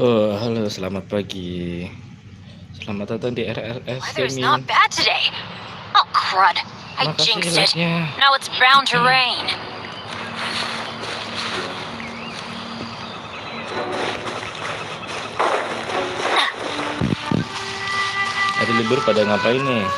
Oh, halo, selamat pagi. Selamat datang di RRS Weather's Gaming. not bad today. Oh, crud. I Makasih jinxed it. like-nya. Now it's bound to rain. Hari libur pada ngapain nih?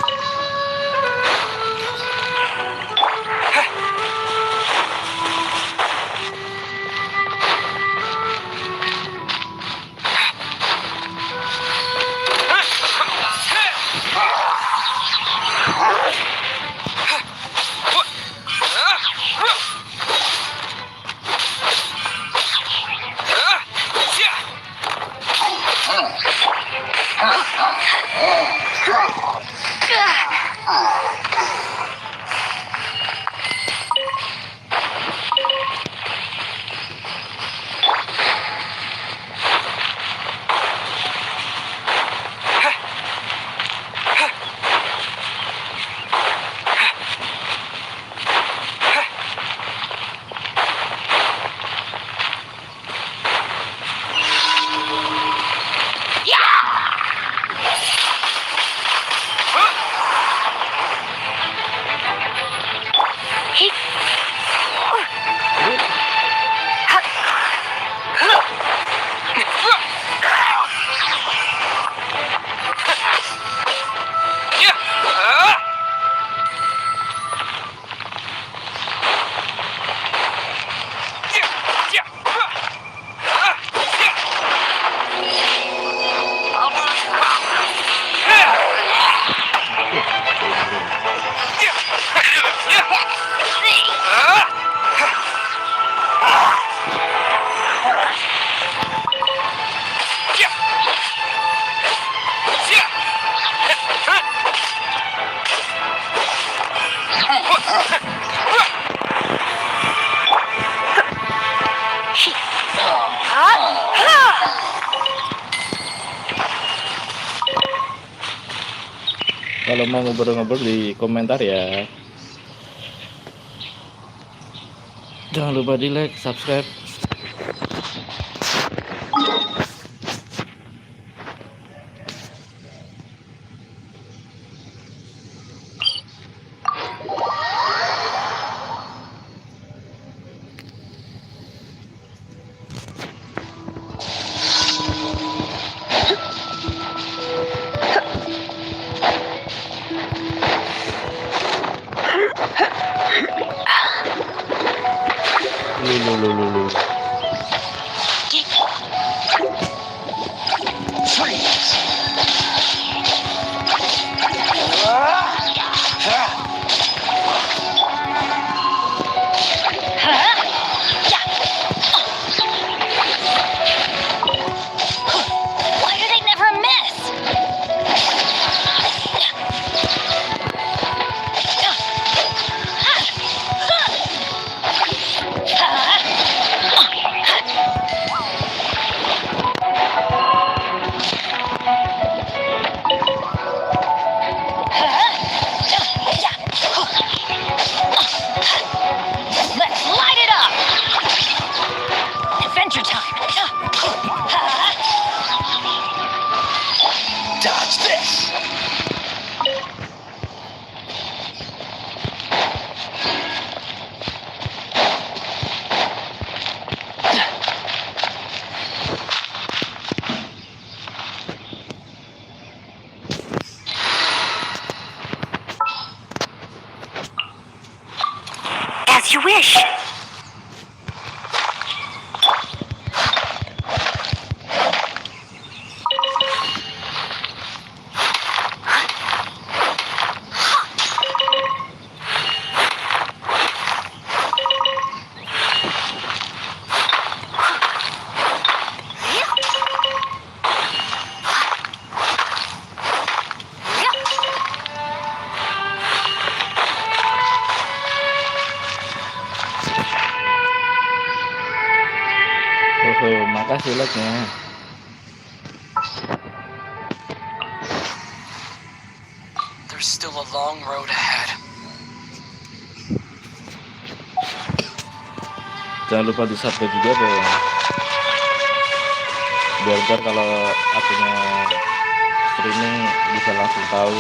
Kalau mau ngobrol-ngobrol di komentar ya. Jangan lupa di like, subscribe. Lu. Why do they never miss? Let's light it up! Adventure time! Dodge this! As you wish! Oh, makasih like-nya. There's still a long road ahead. Jangan lupa di subscribe juga dong. biar kalau akunya streaming bisa langsung tahu.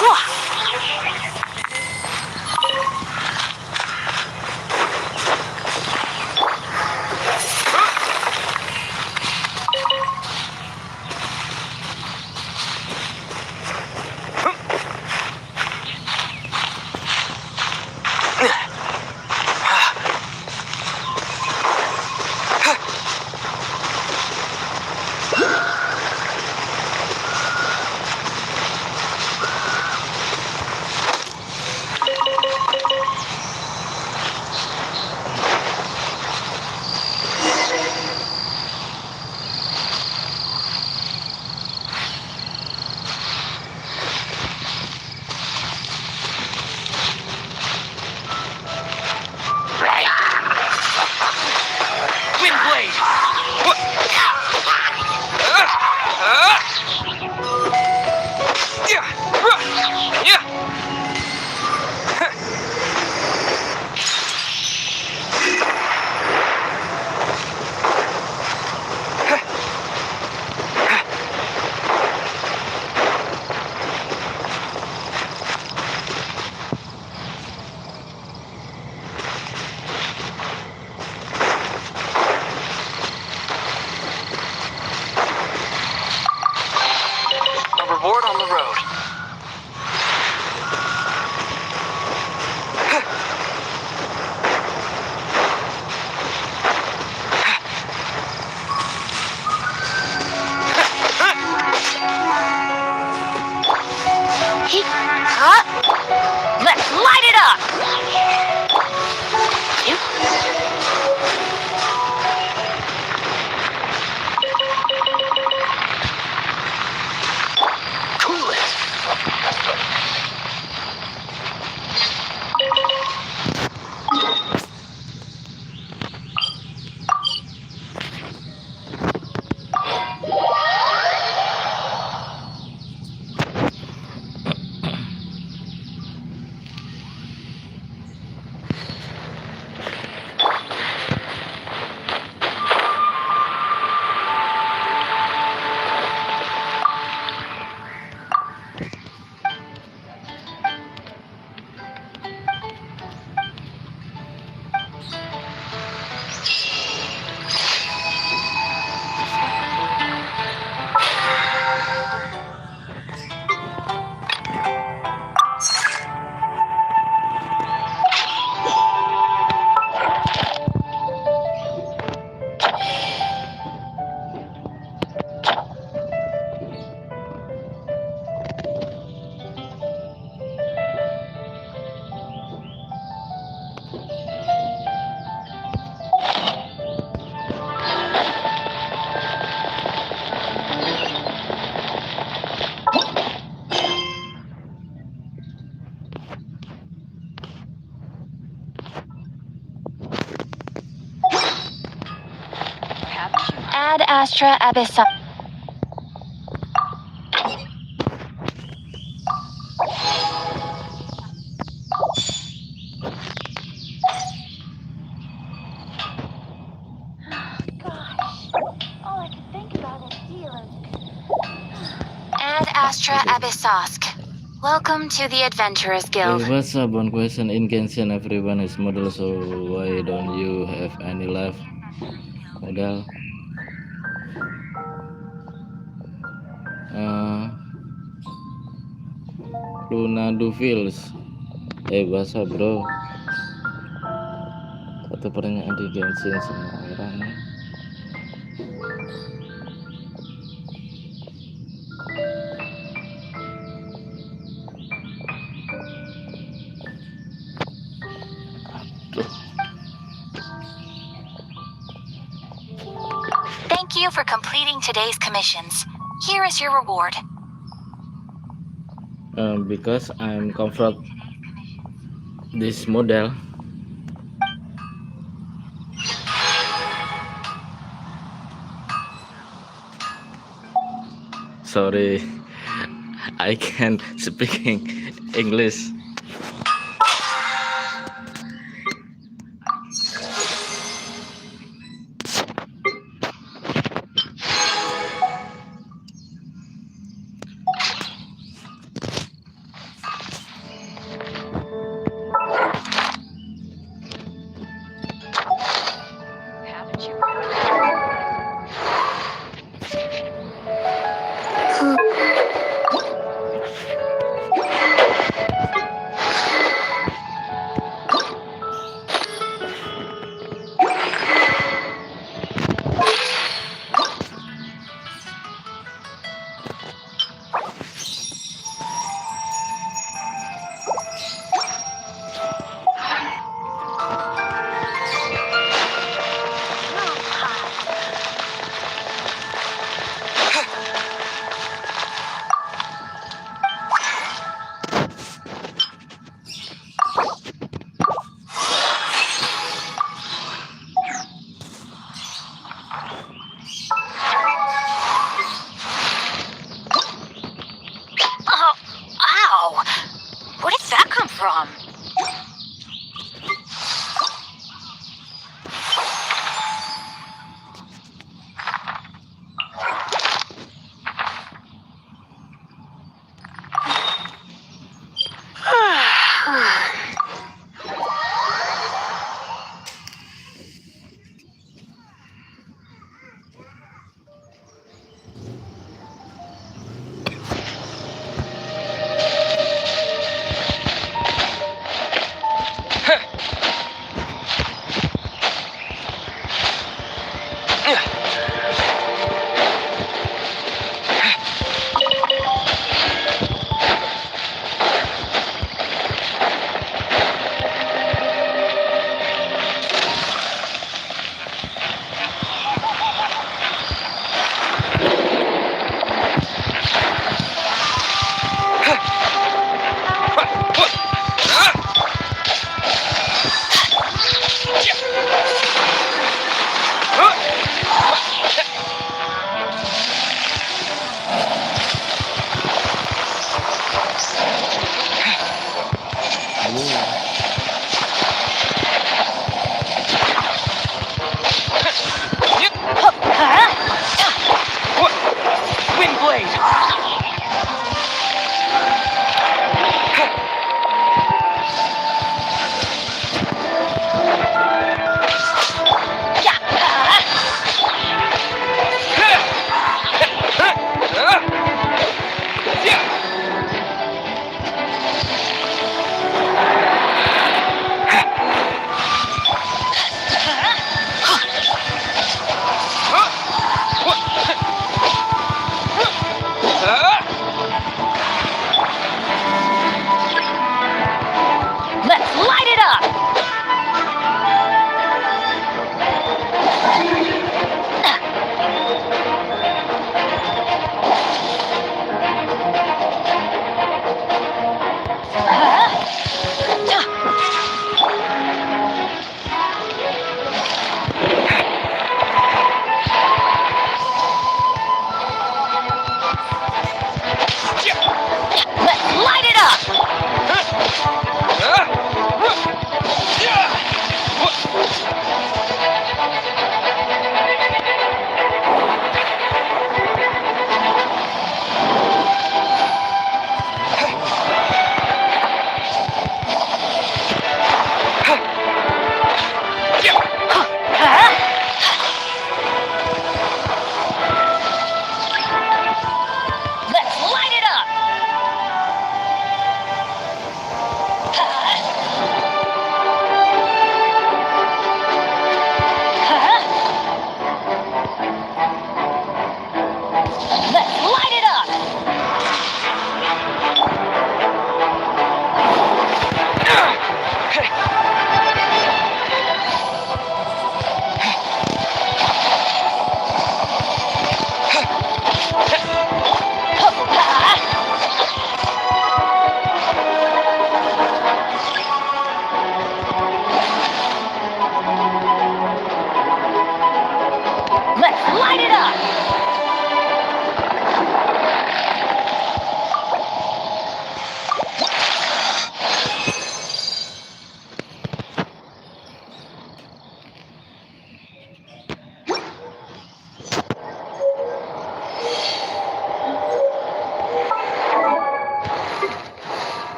Wah, Wind blade! A reward on the road. Let's light it up! Cool it. Ad Astra Abyssa. Ad Astra Abyssosk. Welcome to the Adventurers Guild. What's up? One question in Genshin, everyone is model, so why don't you have any life model? Luna Duvils. What's up, bro? Satu pertanyaan di Genshin semua orang nih. Thank you for completing today's commissions. Here is your reward. Because I'm comfort this model. Sorry, I can't speaking English. Ow! Where did that come from?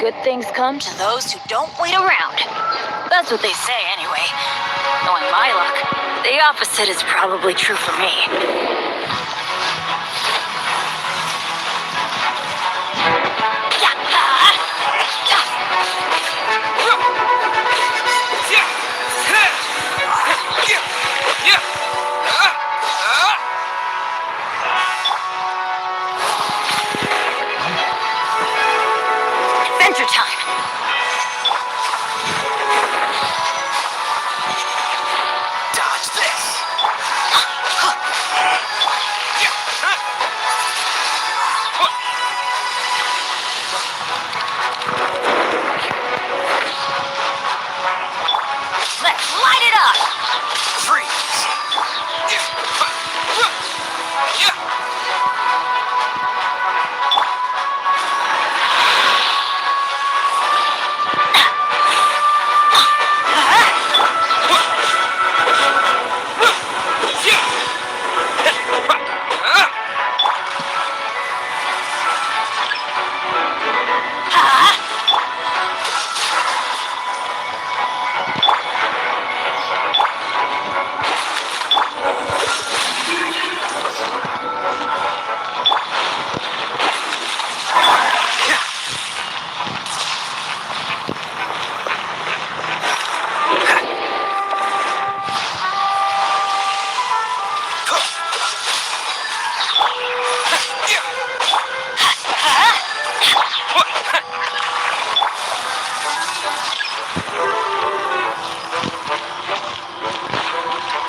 Good things come to those who don't wait around. That's what they say anyway. Knowing my luck, the opposite is probably true for me. Adventure time! Dodge this! Let's light it up! Freeze!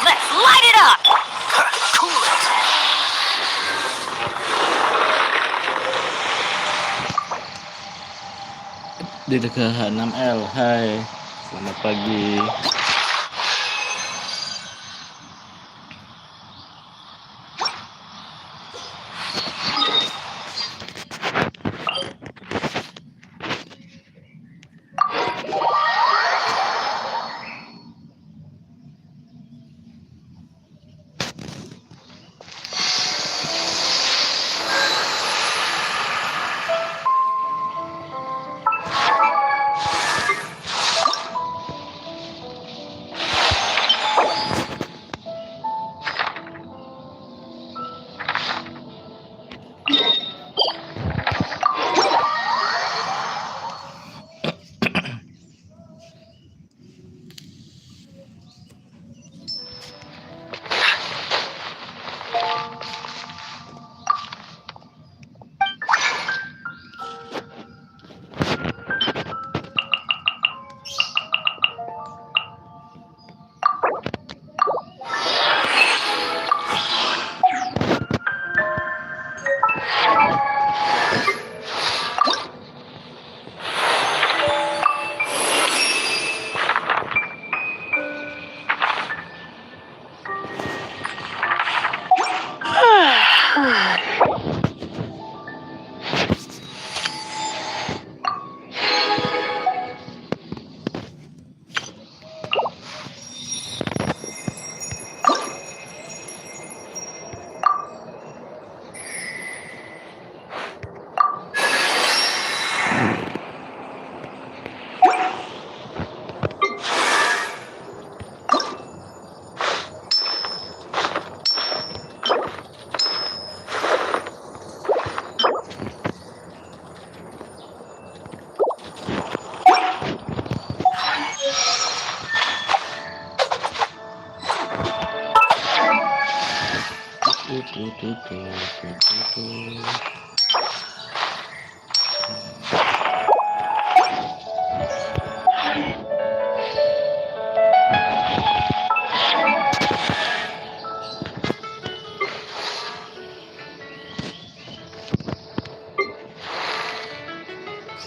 Let's light it up! Cool it! Di dekat 6L. Hai, selamat pagi.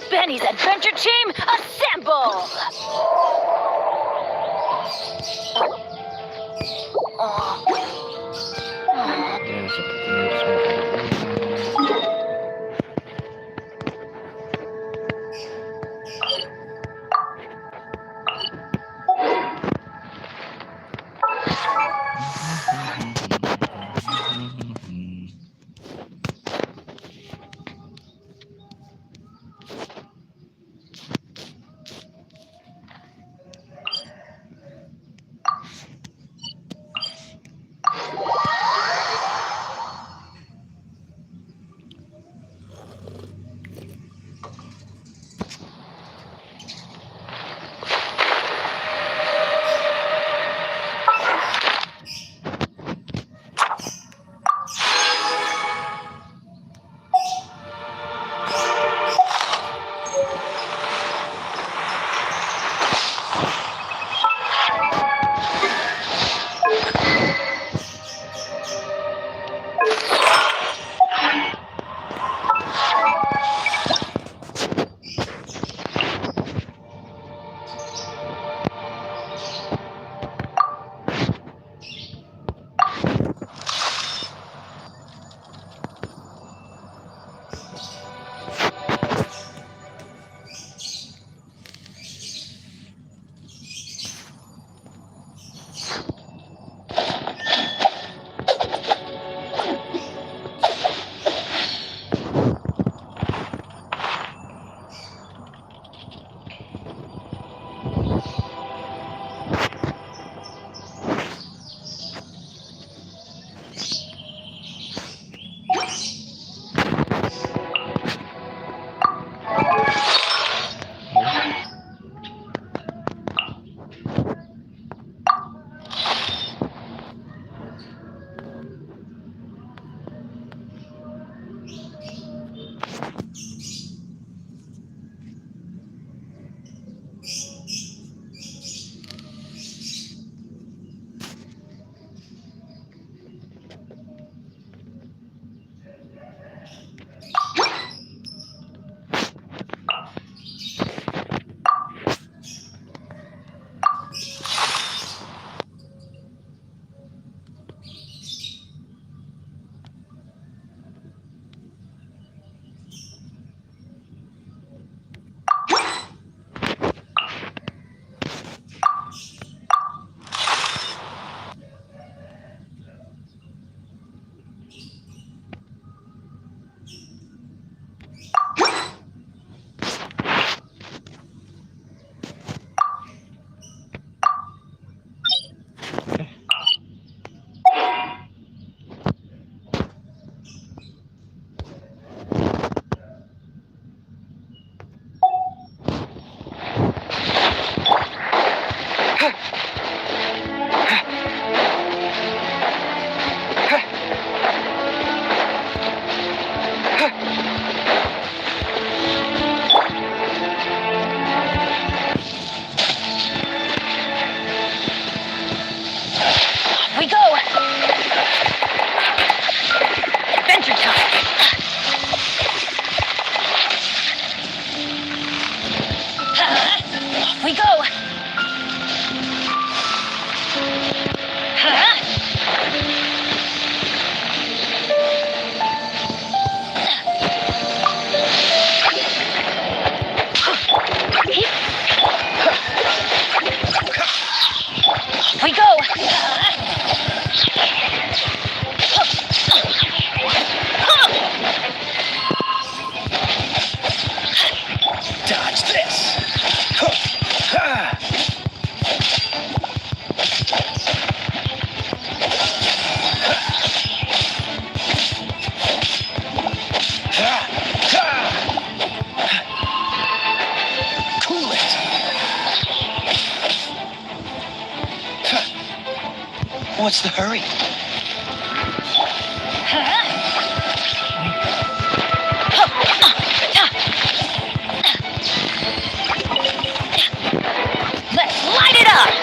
Benny's adventure team, assemble! Ya, sepertinya harus mencari uang. Off we go! Huh? Off we go! Dodge this! Cool it! What's the hurry? Let's light it up!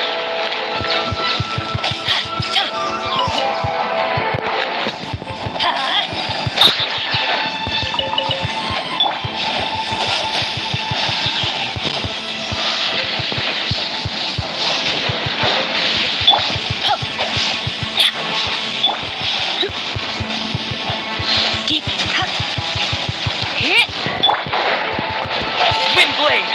Wind blade!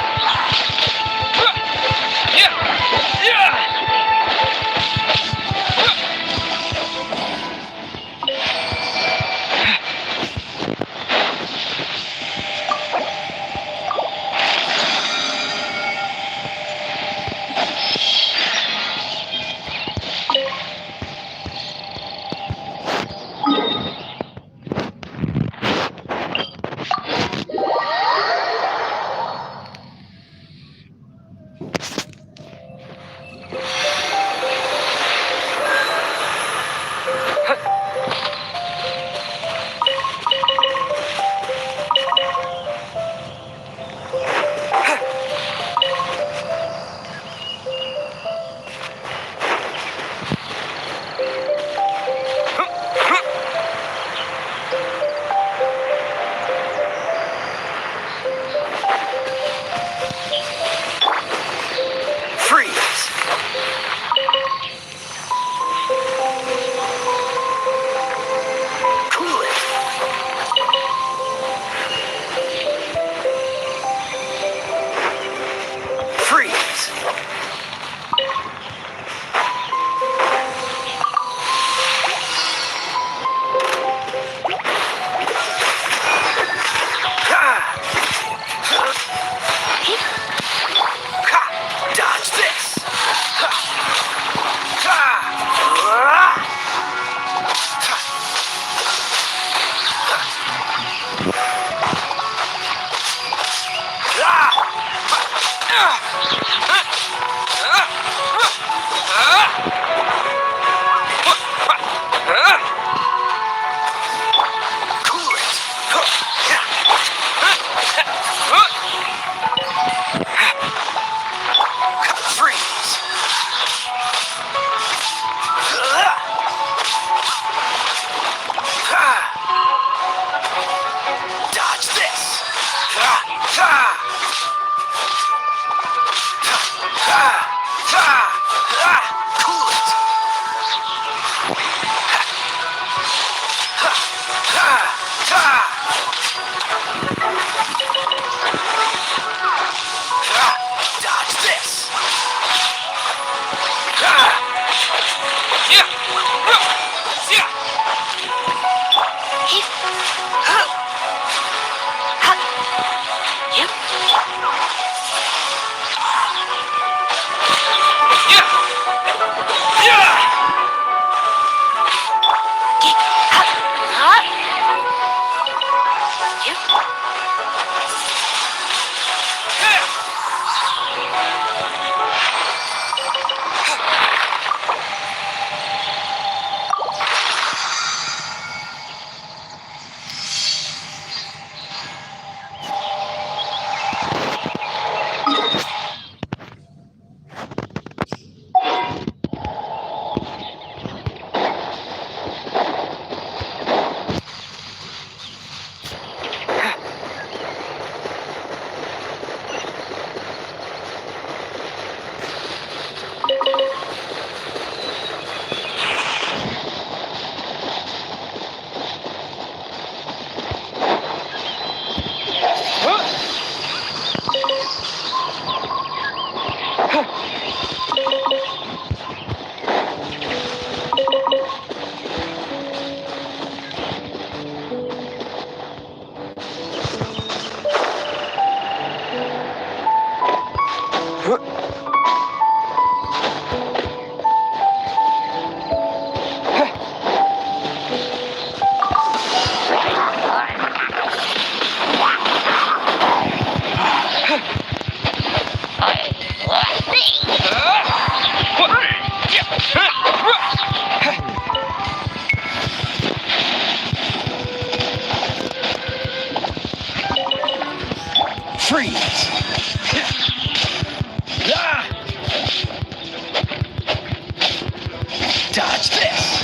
Freeze! Cool it! Freeze! Dodge this! Cool it! Freeze! Dodge this! Freeze! Dodge this!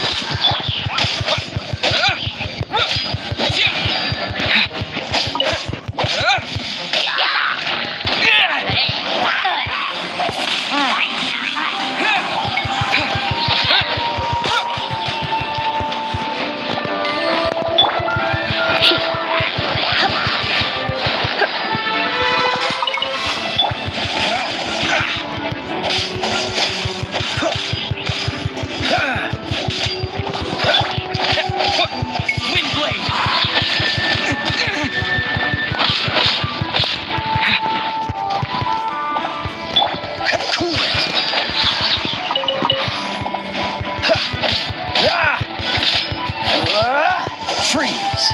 Freeze!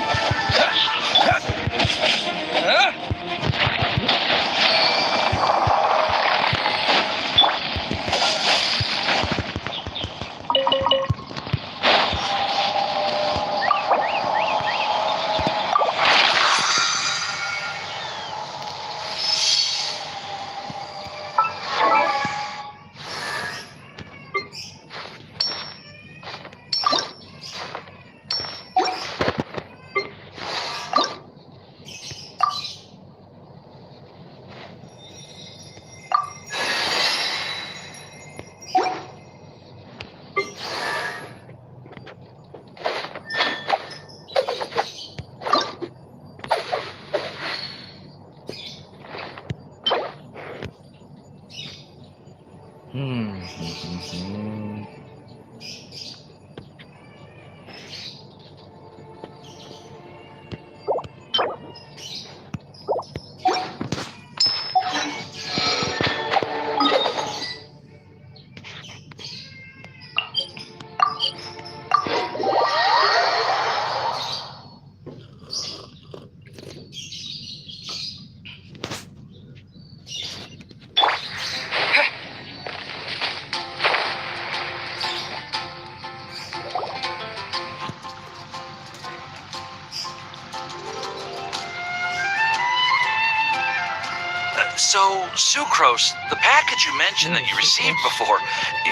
So, Sucrose, the package you mentioned that you received before,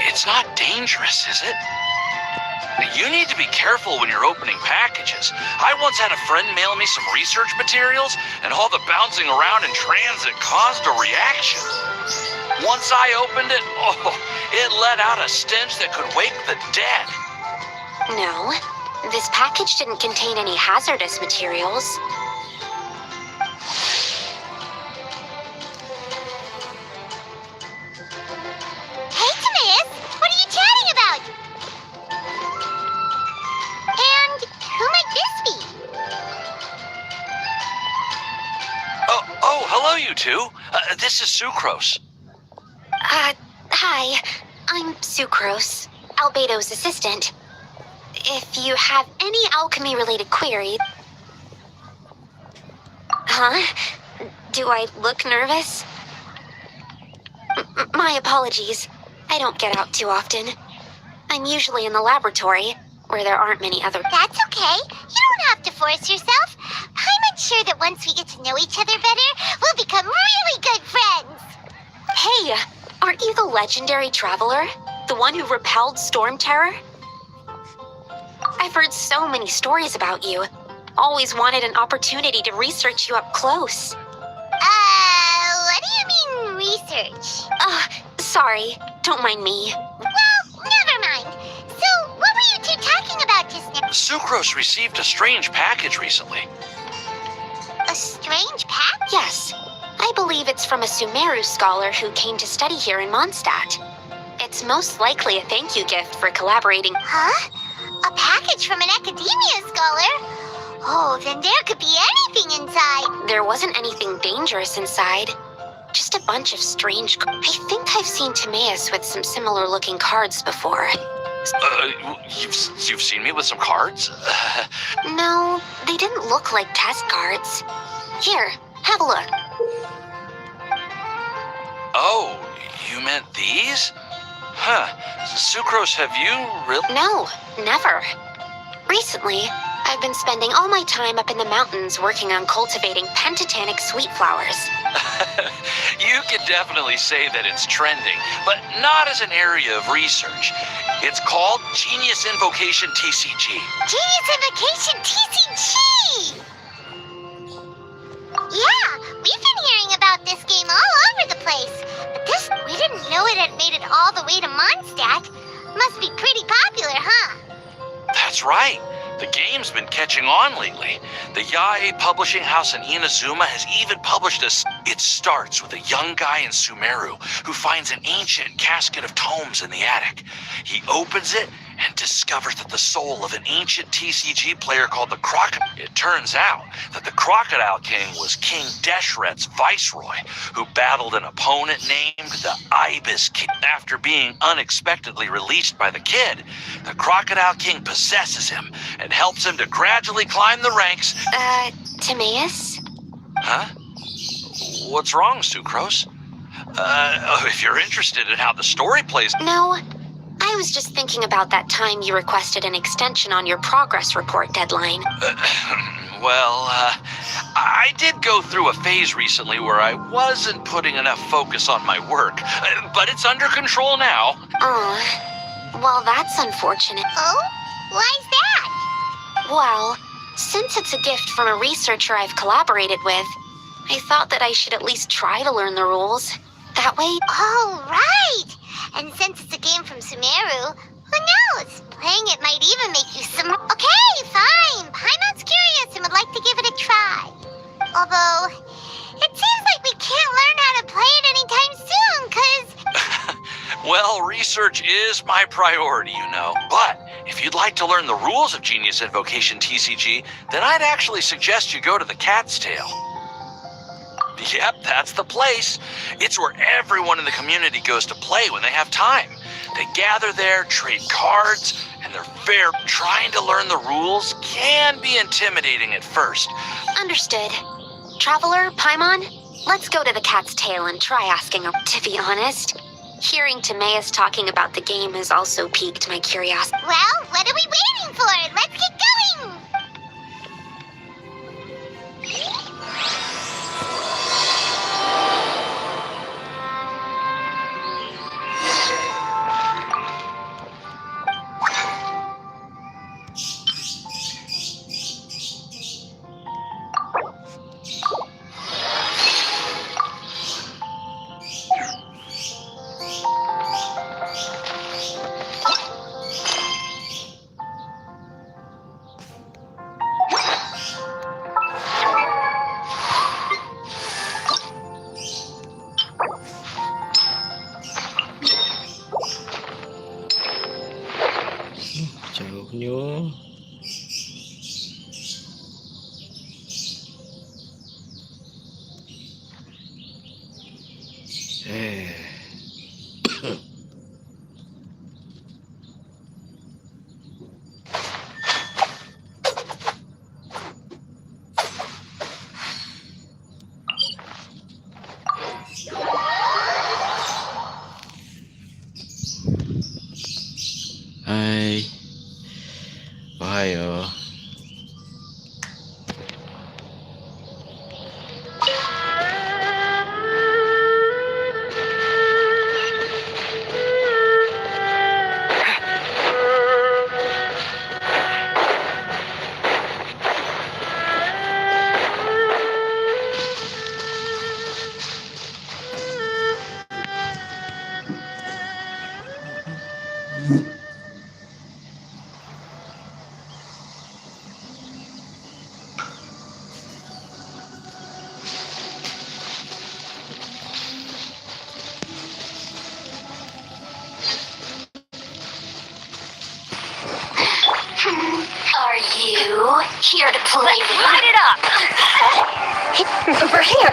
it's not dangerous, is it? You need to be careful when you're opening packages. I once had a friend mail me some research materials, and all the bouncing around in transit caused a reaction. Once I opened it, it let out a stench that could wake the dead. No, this package didn't contain any hazardous materials. Hey, Timaeus! What are you chatting about? And who might this be? Oh, hello, you two. This is Sucrose. Hi. I'm Sucrose, Albedo's assistant. If you have any alchemy-related query... Huh? Do I look nervous? My apologies. I don't get out too often. I'm usually in the laboratory, where there aren't many other... That's okay. You don't have to force yourself. I'm unsure that once we get to know each other better, we'll become really good friends. Hey, aren't you the legendary traveler? The one who repelled Storm Terror? I've heard so many stories about you. Always wanted an opportunity to research you up close. What do you mean, research? Sorry. Don't mind me. Well, never mind. So, what were you two talking about just now? Sucrose received a strange package recently. A strange pack? Yes. I believe it's from a Sumeru scholar who came to study here in Mondstadt. It's most likely a thank you gift for collaborating. Huh? A package from an academia scholar? Oh, then there could be anything inside. There wasn't anything dangerous inside. Just a bunch of strange. I think I've seen Timaeus with some similar-looking cards before. You've seen me with some cards? No, they didn't look like test cards. Here, have a look. Oh, you meant these? Huh. Sucrose, have you really? No, never. Recently, I've been spending all my time up in the mountains working on cultivating pentatonic sweet flowers. You could definitely say that it's trending, but not as an area of research. It's called Genius Invocation TCG. Genius Invocation TCG! Yeah, we've been hearing about this game all over the place. But we didn't know it had made it all the way to Mondstadt. Must be pretty popular, huh? That's right. The game's been catching on lately. The Yae publishing house in Inazuma has even published a... It starts with a young guy in Sumeru who finds an ancient casket of tomes in the attic. He opens it and discovers that the soul of an ancient TCG player called the Crocodile. It turns out that the Crocodile King was King Deshret's viceroy, who battled an opponent named the Ibis King. After being unexpectedly released by the kid, the Crocodile King possesses him and helps him to gradually climb the ranks. Timaeus? Huh? What's wrong, Sucrose? If you're interested in how the story plays... No, I was just thinking about that time you requested an extension on your progress report deadline. I did go through a phase recently where I wasn't putting enough focus on my work, but it's under control now. Oh, well, that's unfortunate. Oh? Why's that? Well, since it's a gift from a researcher I've collaborated with, I thought that I should at least try to learn the rules. That way... Oh, right! And since it's a game from Sumeru, who knows? Playing it might even make you some... Okay, fine. Paimon's curious and would like to give it a try. Although, it seems like we can't learn how to play it anytime soon, 'cause... Well, research is my priority, you know. But if you'd like to learn the rules of Genius Invocation TCG, then I'd actually suggest you go to the Cat's Tail. Yep, that's the place. It's where everyone in the community goes to play when they have time. They gather there, trade cards, and they're fair. Trying to learn the rules can be intimidating at first. Understood. Traveler, Paimon, let's go to the Cat's Tail and try asking her. To be honest, hearing Timaeus talking about the game has also piqued my curiosity. Well, what are we waiting for? Let's get going! Jauhnya. Hai. Bahaya. Are you here to play? Light it up! Over here!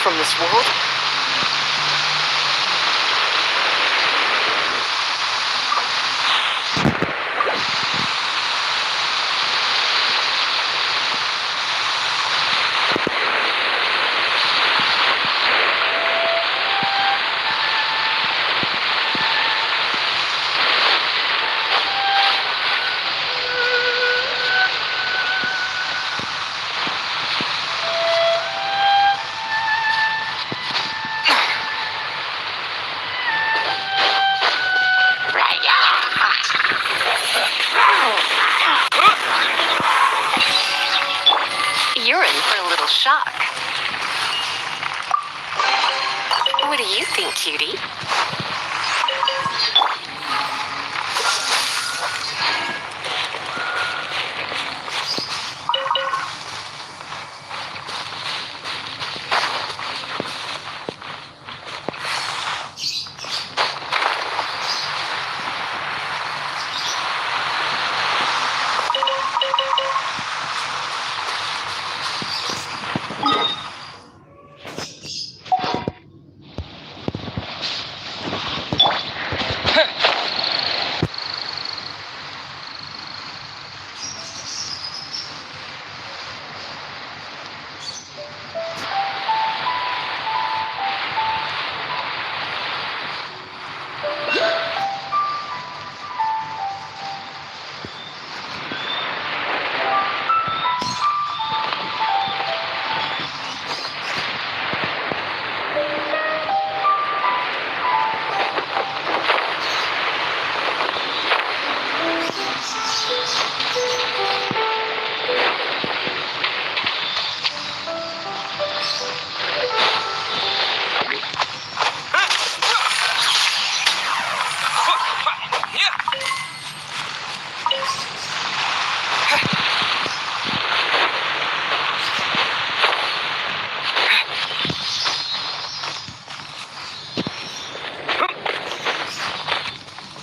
from this world? You're in for a little shock. What do you think, cutie?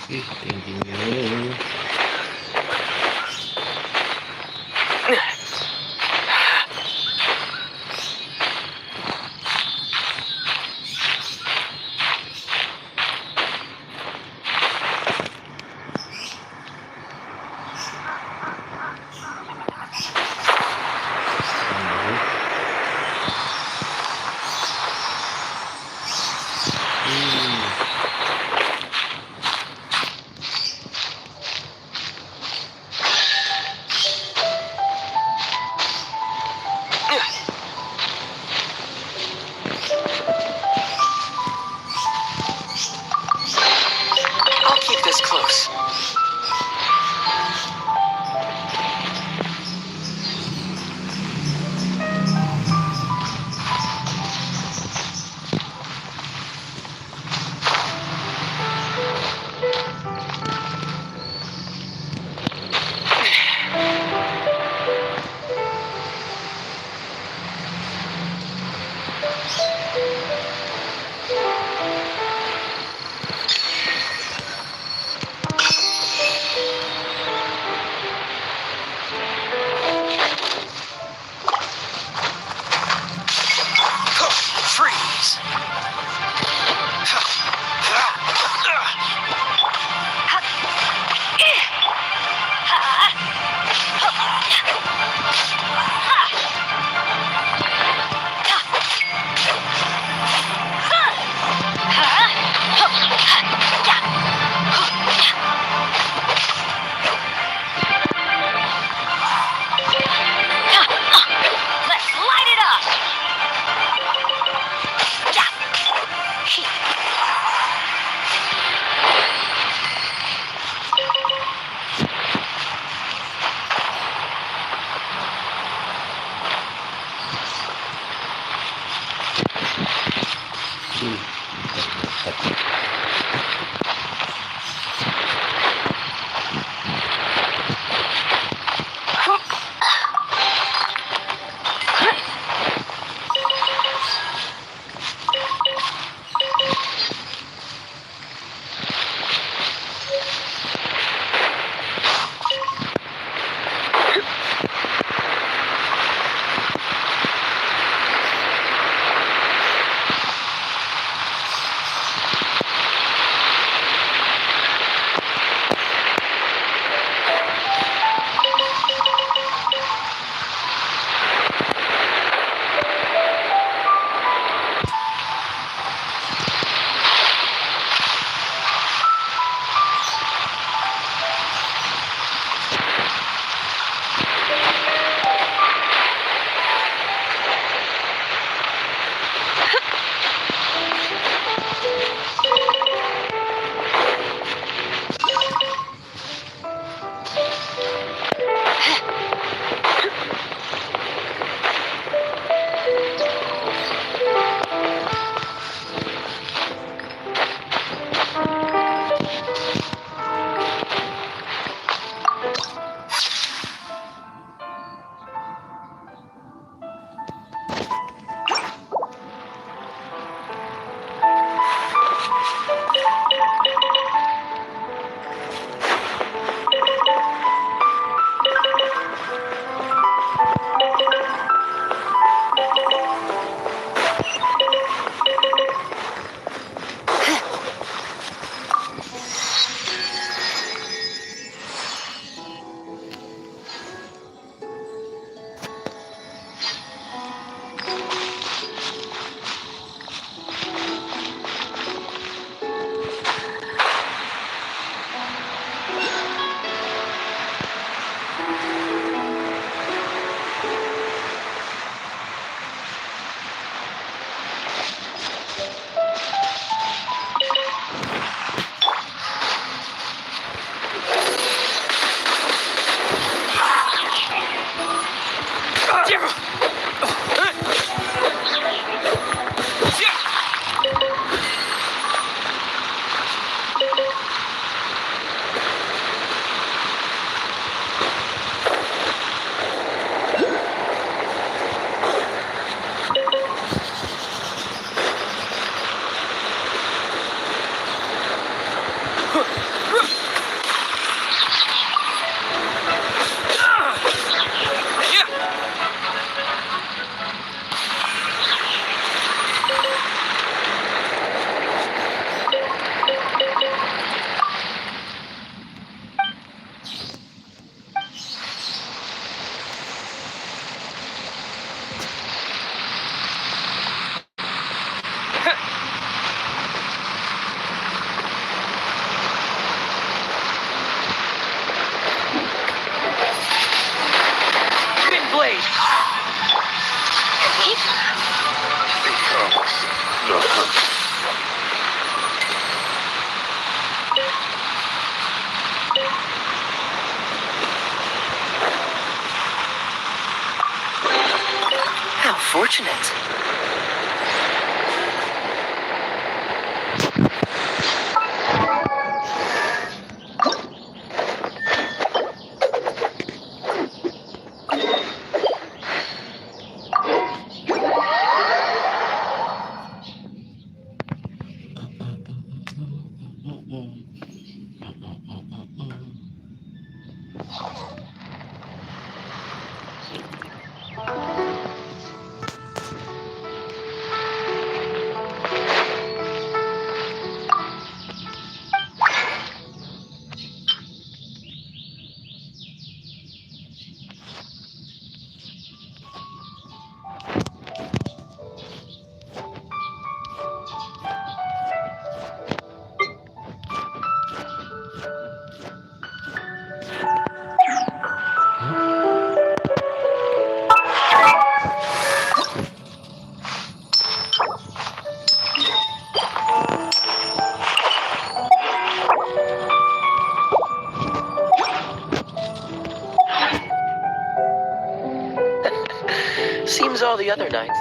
Ih, tingginya. I'll keep this close. Freeze! Let's light it up! Wind blade. How fortunate. Seems all the other nights.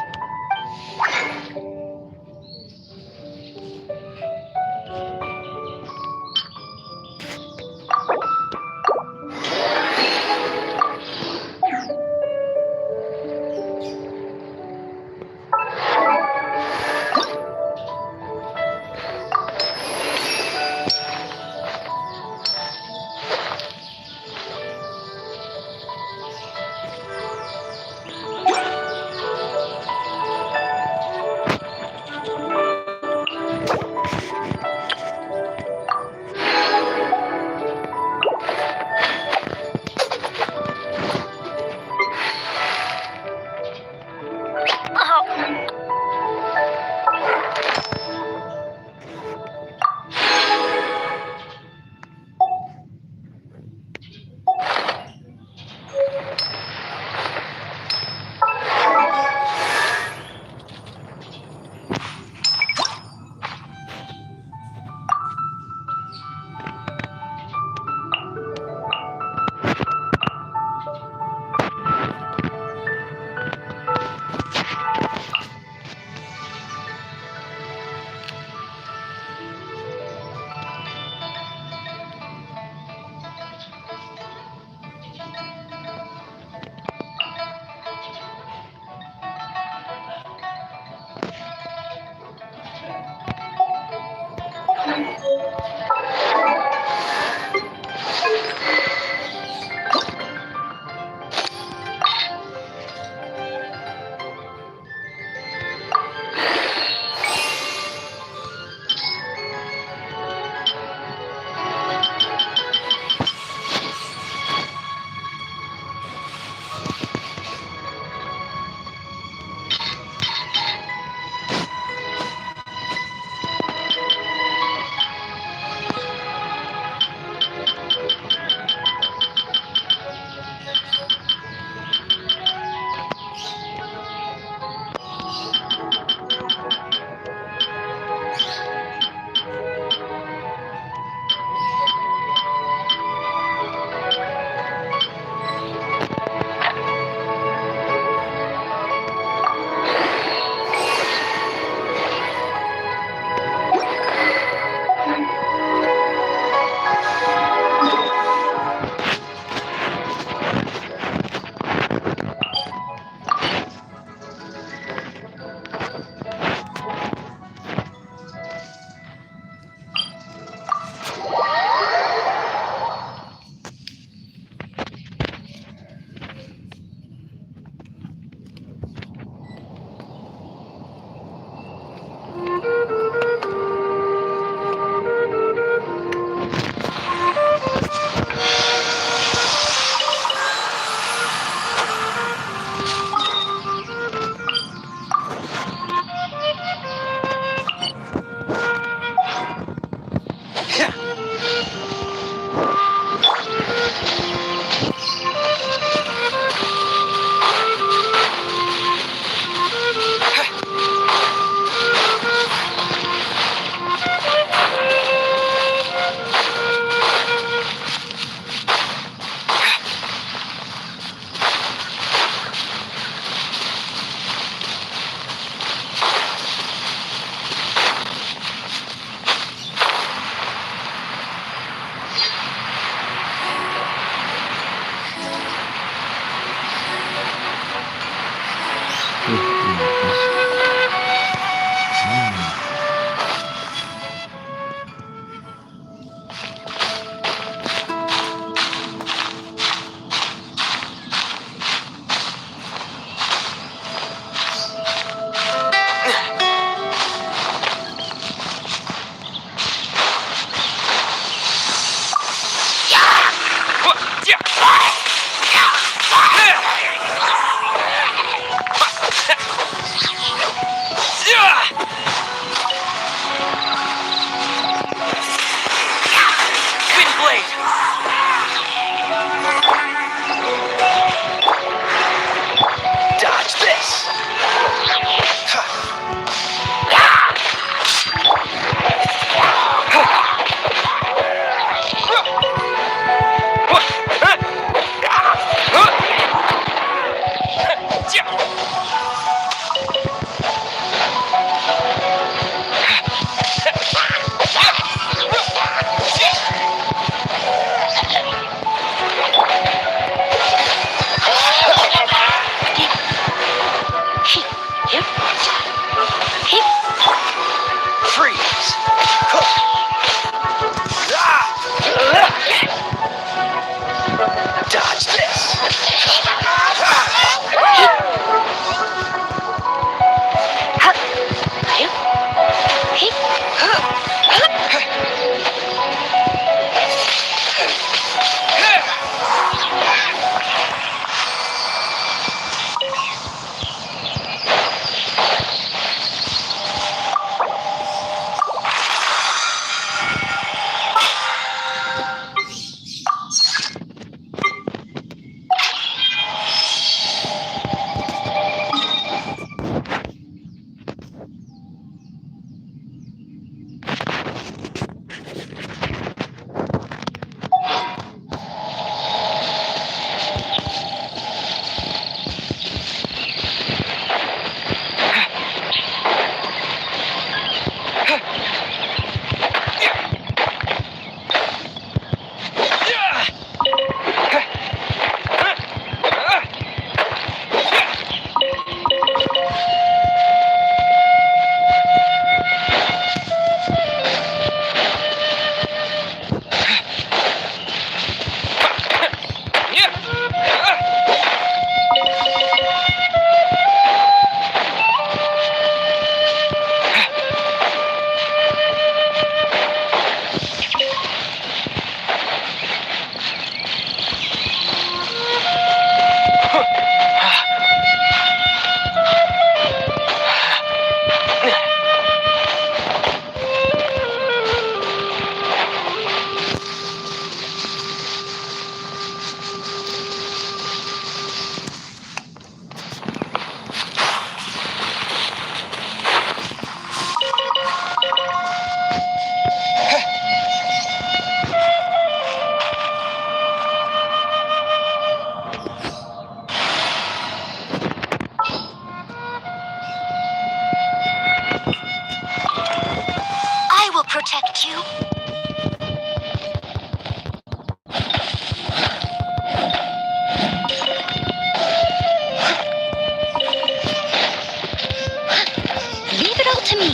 Leave it all to me.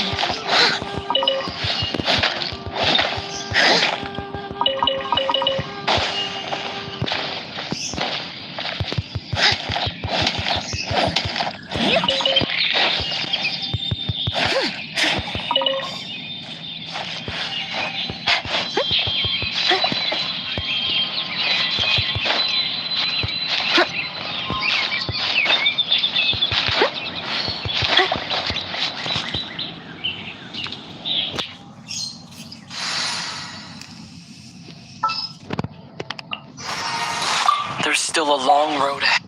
There's still a long road ahead.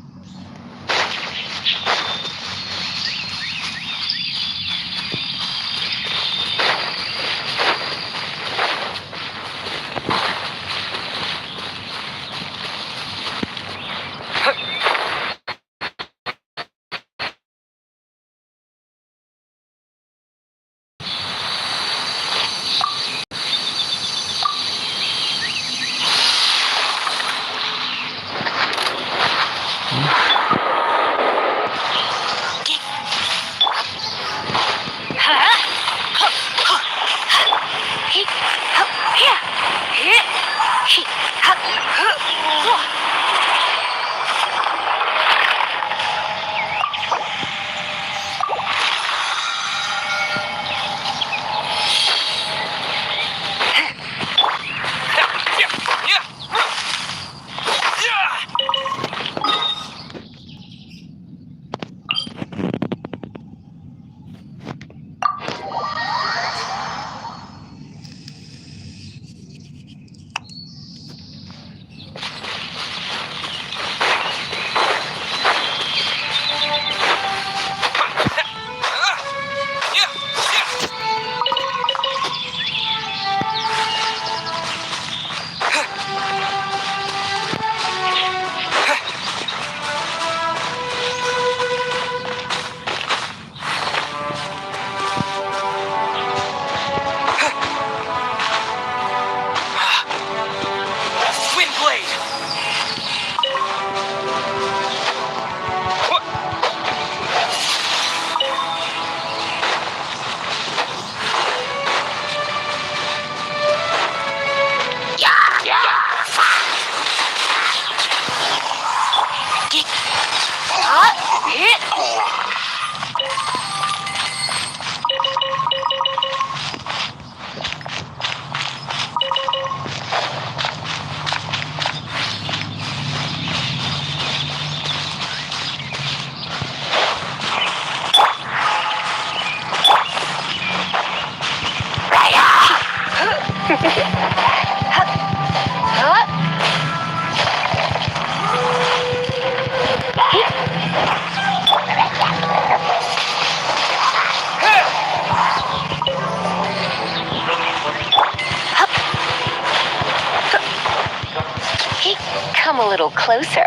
Come a little closer.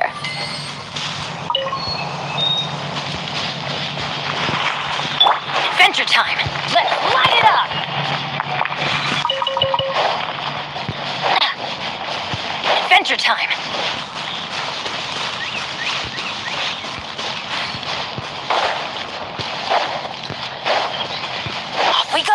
Adventure time! Let's light it up! Adventure time! Off we go!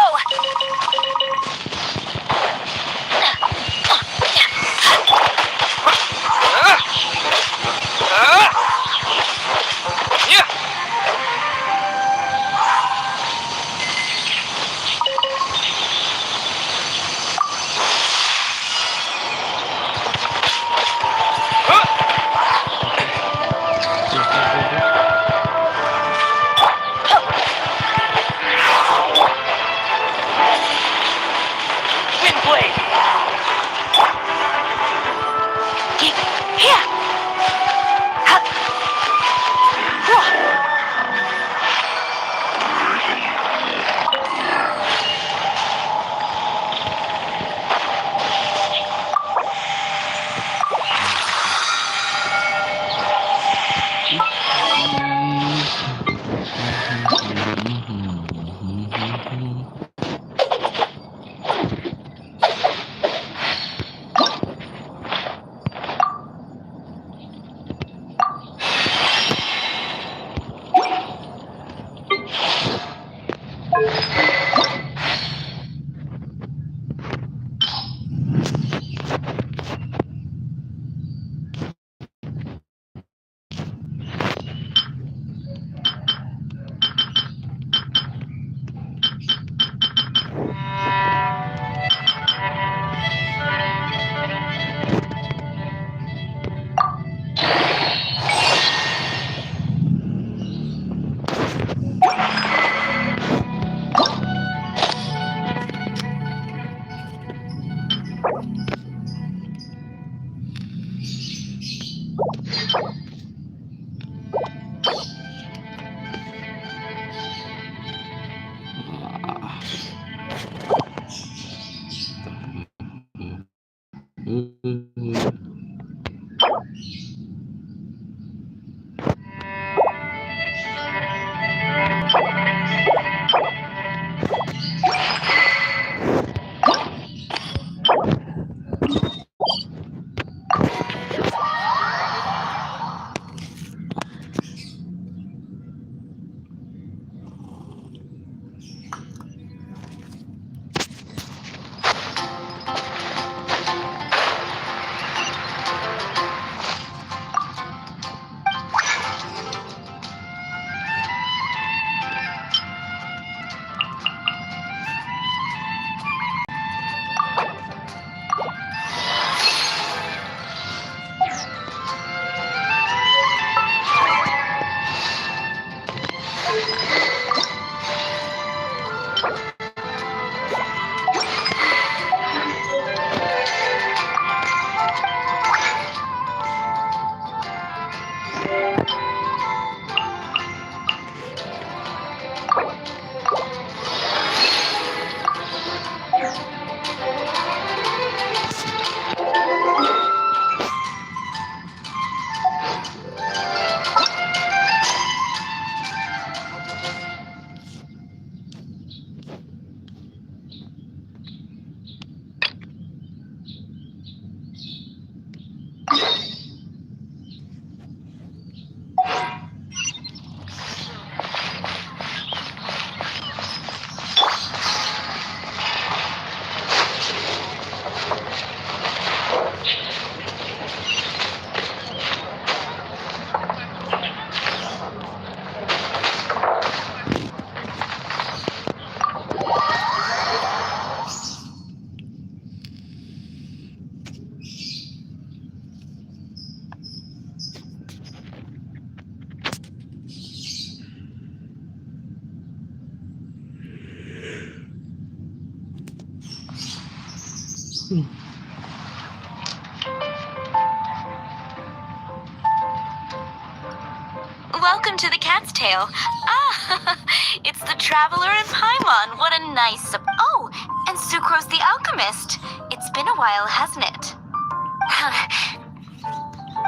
Welcome to the Cat's Tail. Ah, it's the Traveler and Paimon. What a nice... Oh, and Sucrose the Alchemist. It's been a while, hasn't it?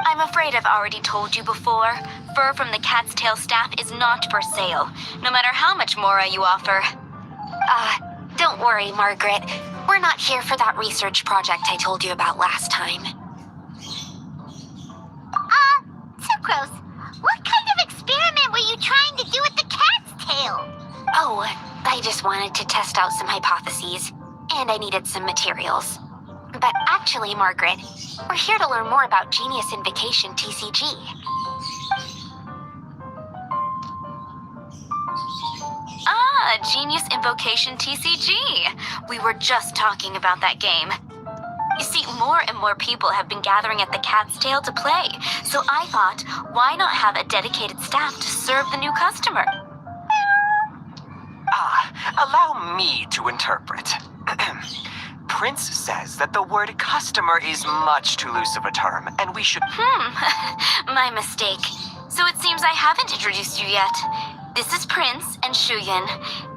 I'm afraid I've already told you before. Fur from the Cat's Tail staff is not for sale, no matter how much Mora you offer. Don't worry, Margaret. We're not here for that research project I told you about last time. Sucrose, what kind of experiment were you trying to do with the cat's tail? Oh, I just wanted to test out some hypotheses, and I needed some materials. But actually, Margaret, we're here to learn more about Genius Invocation TCG. Genius Invocation TCG. We were just talking about that game. You see, more and more people have been gathering at the Cat's Tail to play, so I thought, why not have a dedicated staff to serve the new customer? Allow me to interpret. Prince says that the word customer is much too loose of a term, and we should... My mistake. So it seems I haven't introduced you yet. This is Prince and Shuyan.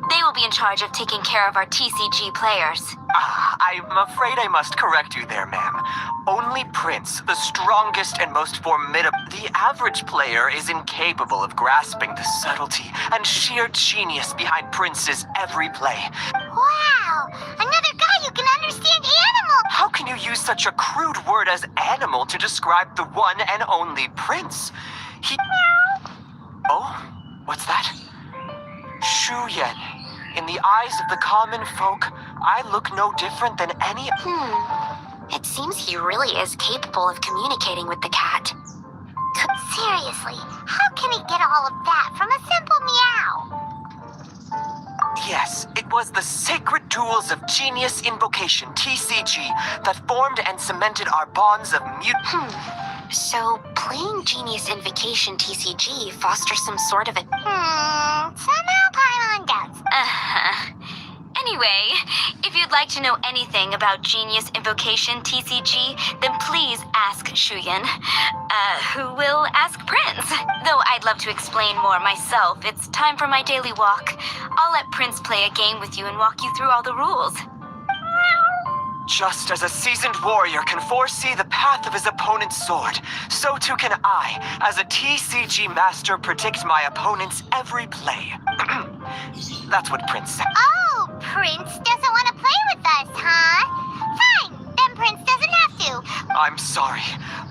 They will be in charge of taking care of our TCG players. I'm afraid I must correct you there, ma'am. Only Prince, the strongest and most formidable... The average player is incapable of grasping the subtlety and sheer genius behind Prince's every play. Wow, another guy who can understand animal. How can you use such a crude word as animal to describe the one and only Prince? He... Oh? What's that? Shuyan. In the eyes of the common folk, I look no different than any... It seems he really is capable of communicating with the cat. Seriously, how can he get all of that from a simple meow? Yes, it was the sacred duels of Genius Invocation, TCG, that formed and cemented our bonds of So, playing Genius Invocation TCG fosters some sort of a... Somehow Paimon does. Anyway, if you'd like to know anything about Genius Invocation TCG, then please ask Shuyan, who will ask Prince. Though I'd love to explain more myself, it's time for my daily walk. I'll let Prince play a game with you and walk you through all the rules. Just as a seasoned warrior can foresee the path of his opponent's sword, so too can I, as a TCG master, predict my opponent's every play. That's what Prince said. Oh, Prince doesn't want to play with us, huh? Fine, then Prince doesn't have to. I'm sorry,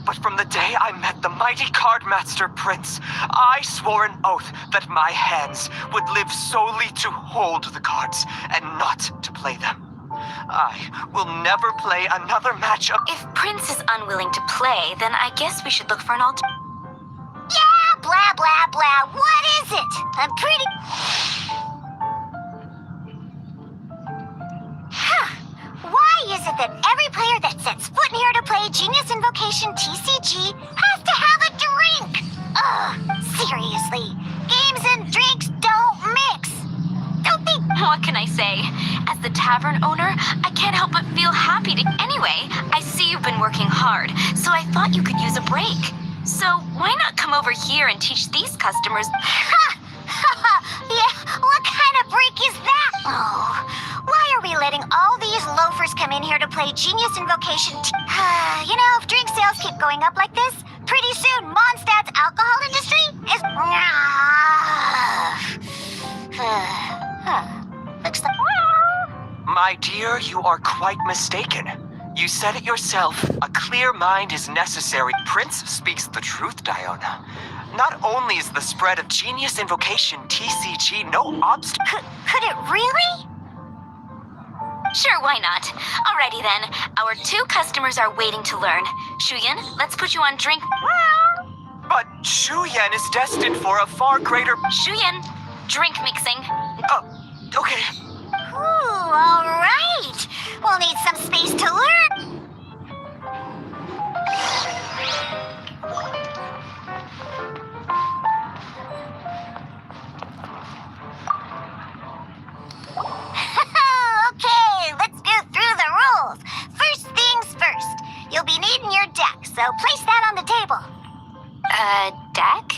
but from the day I met the mighty card master Prince, I swore an oath that my hands would live solely to hold the cards and not to play them. I will never play another match of— If Prince is unwilling to play, then I guess we should look for an alternative. Yeah, blah, blah, blah. What is it? I'm pretty... Huh. Why is it that every player that sets foot in here to play Genius Invocation TCG has to have a drink? Ugh, seriously. Games and drinks don't mix. Don't think... What can I say? As the tavern owner, I can't help but feel happy to... Anyway, I see you've been working hard, so I thought you could use a break. So why not come over here and teach these customers... Yeah, what kind of break is that? Oh, why are we letting all these loafers come in here to play Genius Invocation You know, if drink sales keep going up like this, pretty soon Mondstadt's alcohol industry is... Looks like... My dear, you are quite mistaken. You said it yourself. A clear mind is necessary. Prince speaks the truth, Diona. Not only is the spread of Genius Invocation TCG no obstacle... Could it really? Sure, why not? Alrighty then. Our 2 customers are waiting to learn. Shuyan, let's put you on drink... But Shuyan is destined for a far greater... Shuyan, drink mixing. Okay. Ooh, all right. We'll need some space to learn. Okay, let's go through the rules. First things first. You'll be needing your deck, so place that on the table. Deck?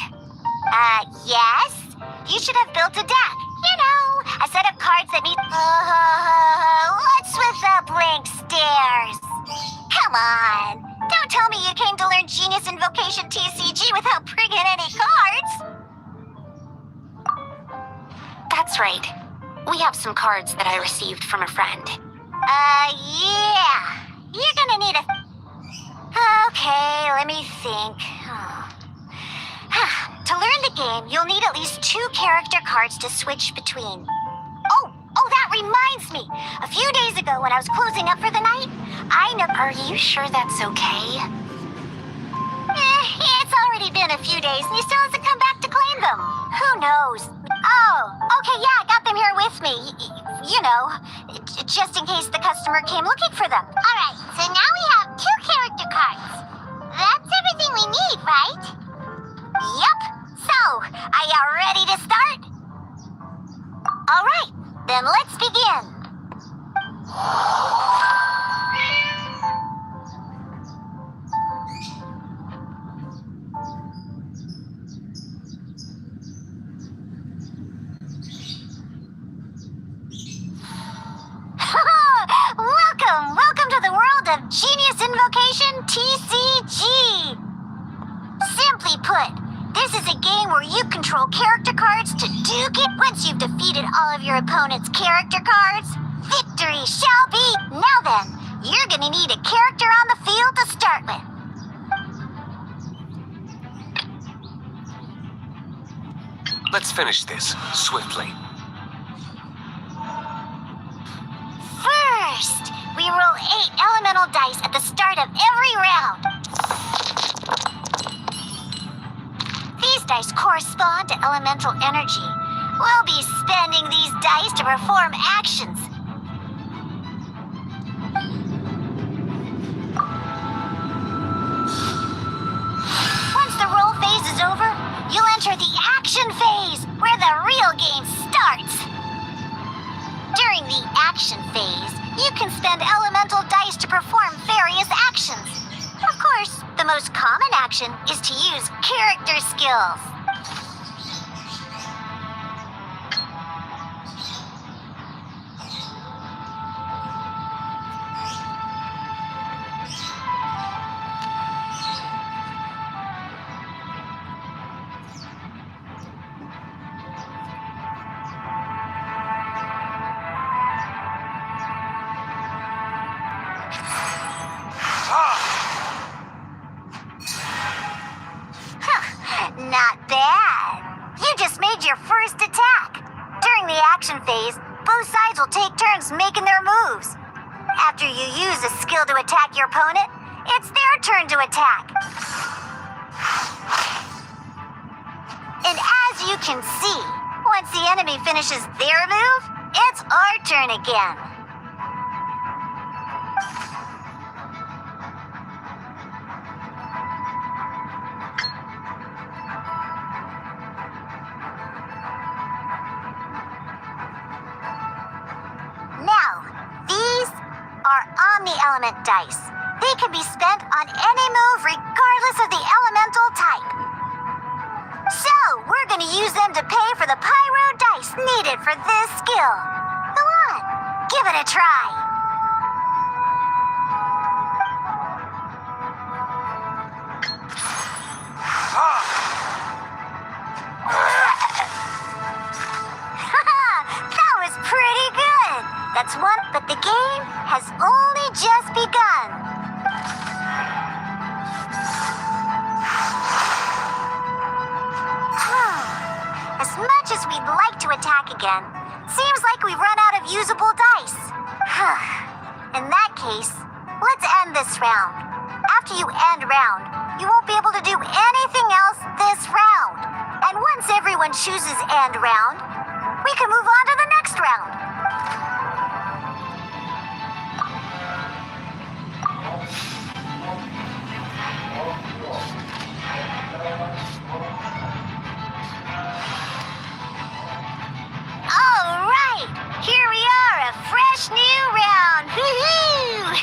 Yes. You should have built a deck. You know, a set of cards that meet... what's with the blank stares? Come on. Don't tell me you came to learn Genius Invocation TCG without bringing any cards. That's right. We have some cards that I received from a friend. Yeah. You're gonna need a... Okay, let me think. To learn the game, you'll need at least 2 character cards to switch between. Oh, that reminds me. A few days ago when I was closing up for the night, I know... Are you sure that's okay? It's already been a few days and he still hasn't come back to claim them. Who knows? Oh, okay, yeah, I got them here with me. You know, just in case the customer came looking for them. All right, so now we have 2 character cards. That's everything we need, right? Yup. So, are you ready to start? All right, then let's begin. Welcome to the world of Genius Invocation TCG. Simply put, this is a game where you control character cards to duke it. Once you've defeated all of your opponent's character cards, victory shall be. Now then, you're gonna need a character on the field to start with. Let's finish this swiftly. First, we roll 8 elemental dice at the start of every round. These dice correspond to elemental energy. We'll be spending these dice to perform actions. Once the roll phase is over, you'll enter the action phase, where the real game starts. During the action phase, you can spend elemental dice to perform various actions. Of course, the most common action is to use character skills. Not bad. You just made your first attack. During the action phase, both sides will take turns making their moves. After you use a skill to attack your opponent, it's their turn to attack. And as you can see, once the enemy finishes their move, it's our turn again. Now, these are Omni-Element dice. They can be spent on any move regardless of the elemental type. So, we're gonna use them to pay for the pyro dice needed for this skill. Go on, give it a try. That was pretty good. That's one, but the game has only just begun. As much as we'd like to attack again, seems like we've run out of usable dice. In that case, let's end this round. After you end round, you won't be able to do anything else this round. And once everyone chooses end round, we can move on to the next round. All right, here we are, a fresh new round. Woohoo!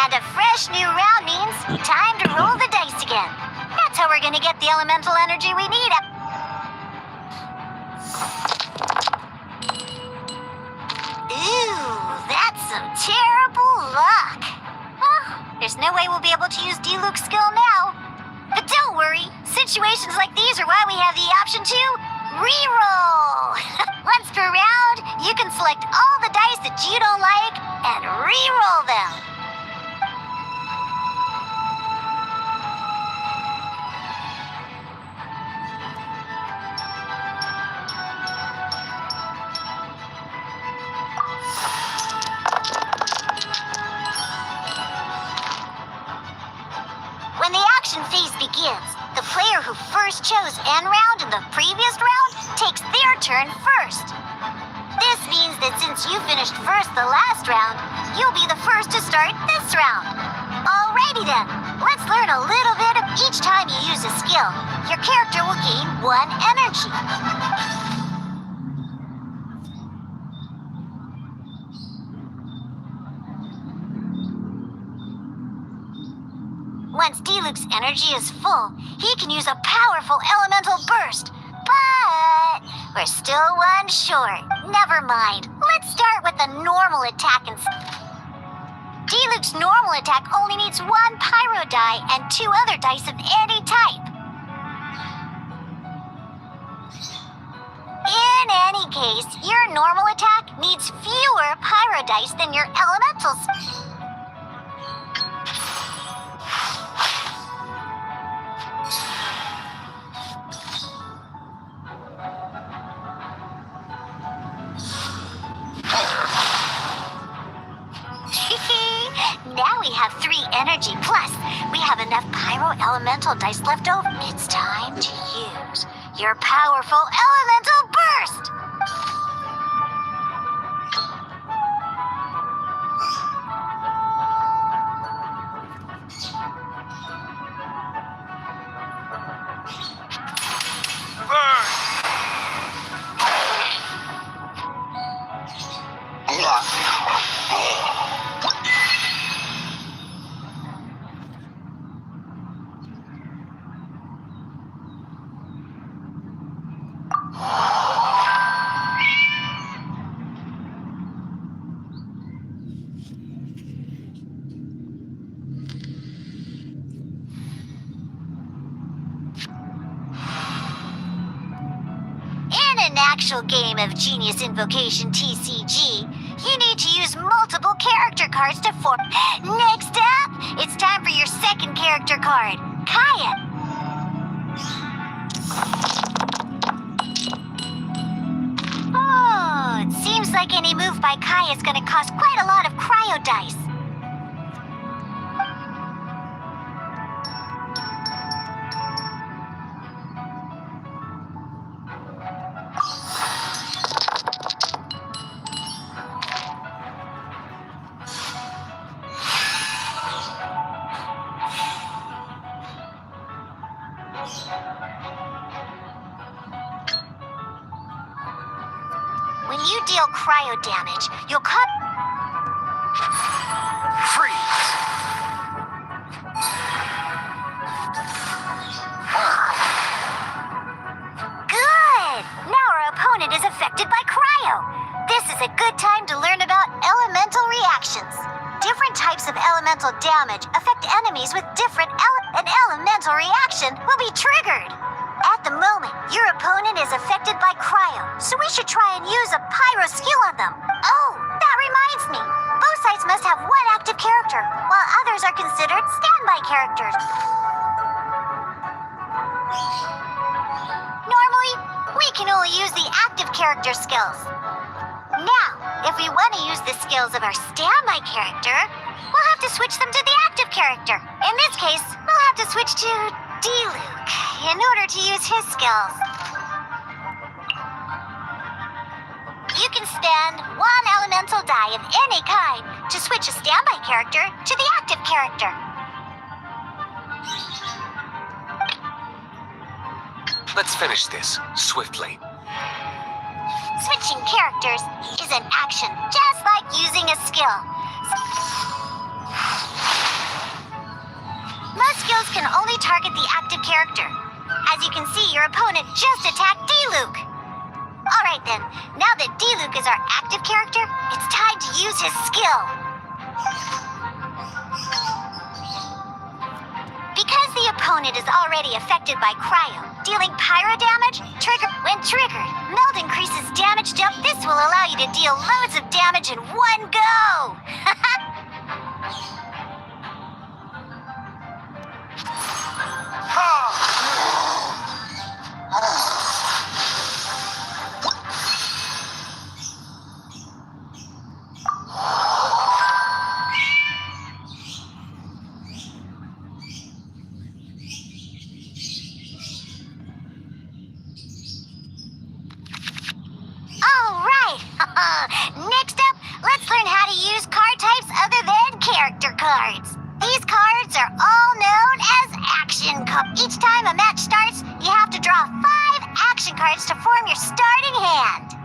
And a fresh new round means time to roll the dice again. That's how we're gonna get the elemental energy we need. Ooh, that's some terrible luck. Well, there's no way we'll be able to use Diluc's skill now. But don't worry, situations like these are why we have the option to re-roll. Once per round, you can select all the dice that you don't like and re-roll them. When the action phase begins, the player who first chose end round in the previous round takes their turn first. This means that since you finished first the last round, you'll be the first to start this round. Alrighty then, let's learn a little bit of each time you use a skill. Your character will gain 1 energy. Once Diluc's energy is full, he can use a powerful elemental burst. But we're still one short. Never mind. Let's start with the normal attack and... Diluc's normal attack only needs 1 pyro die and 2 other dice of any type. In any case, your normal attack needs fewer pyro dice than your elemental... Now we have 3 energy, plus we have enough pyro elemental dice left over. It's time to use your powerful elemental burst! In an actual game of Genius Invocation TCG, you need to use multiple character cards to form. Next up, it's time for your second character card, Kaya. like any move by Kai is gonna cost quite a lot of cryo dice. When you deal cryo damage, you'll cut. Freeze! Good! Now our opponent is affected by cryo. This is a good time to learn about elemental reactions. Different types of elemental damage affect enemies with different an elemental reaction will be triggered. At the moment, your opponent is affected by cryo, so we should try and use a pyro skill on them. Oh, that reminds me. Both sides must have one active character, while others are considered standby characters. Normally, we can only use the active character skills. Now, if we want to use the skills of our standby character, we'll have to switch them to the active character. In this case, we'll have to switch to D-Luke in order to use his skills. You can spend one elemental die of any kind to switch a standby character to the active character. Let's finish this swiftly. Switching characters is an action, just like using a skill. Most skills can only target the active character. As you can see, your opponent just attacked D-Luke. Alright then, now that D-Luke is our active character, it's time to use his skill. Because the opponent is already affected by cryo, dealing pyro damage, when triggered, melt increases damage jump. This will allow you to deal loads of damage in one go. Next up, let's learn how to use card types other than character cards. These cards are all known as action cards. Each time a match starts, you have to draw 5 action cards to form your starting hand.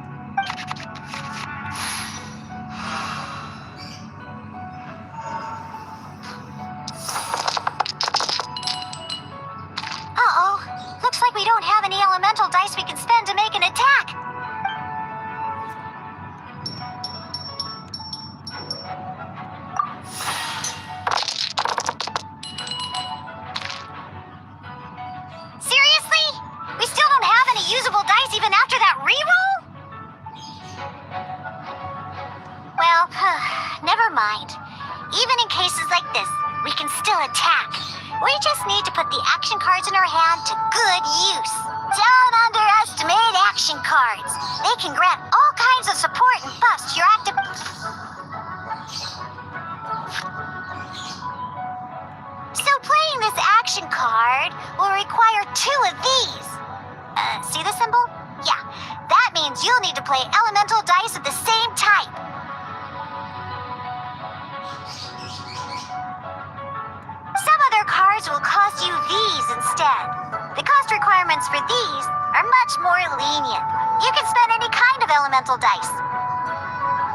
Uh-oh, looks like we don't have any elemental dice we can spend to make an attack. Usable dice even after that reroll? Well, never mind. Even in cases like this, we can still attack. We just need to put the action cards in our hand to good use. Don't underestimate action cards. They can grant all kinds of support and buffs to your active... So playing this action card will require 2 of these. See the symbol? Yeah, that means you'll need to play elemental dice of the same type. Some other cards will cost you these instead. The cost requirements for these are much more lenient. You can spend any kind of elemental dice.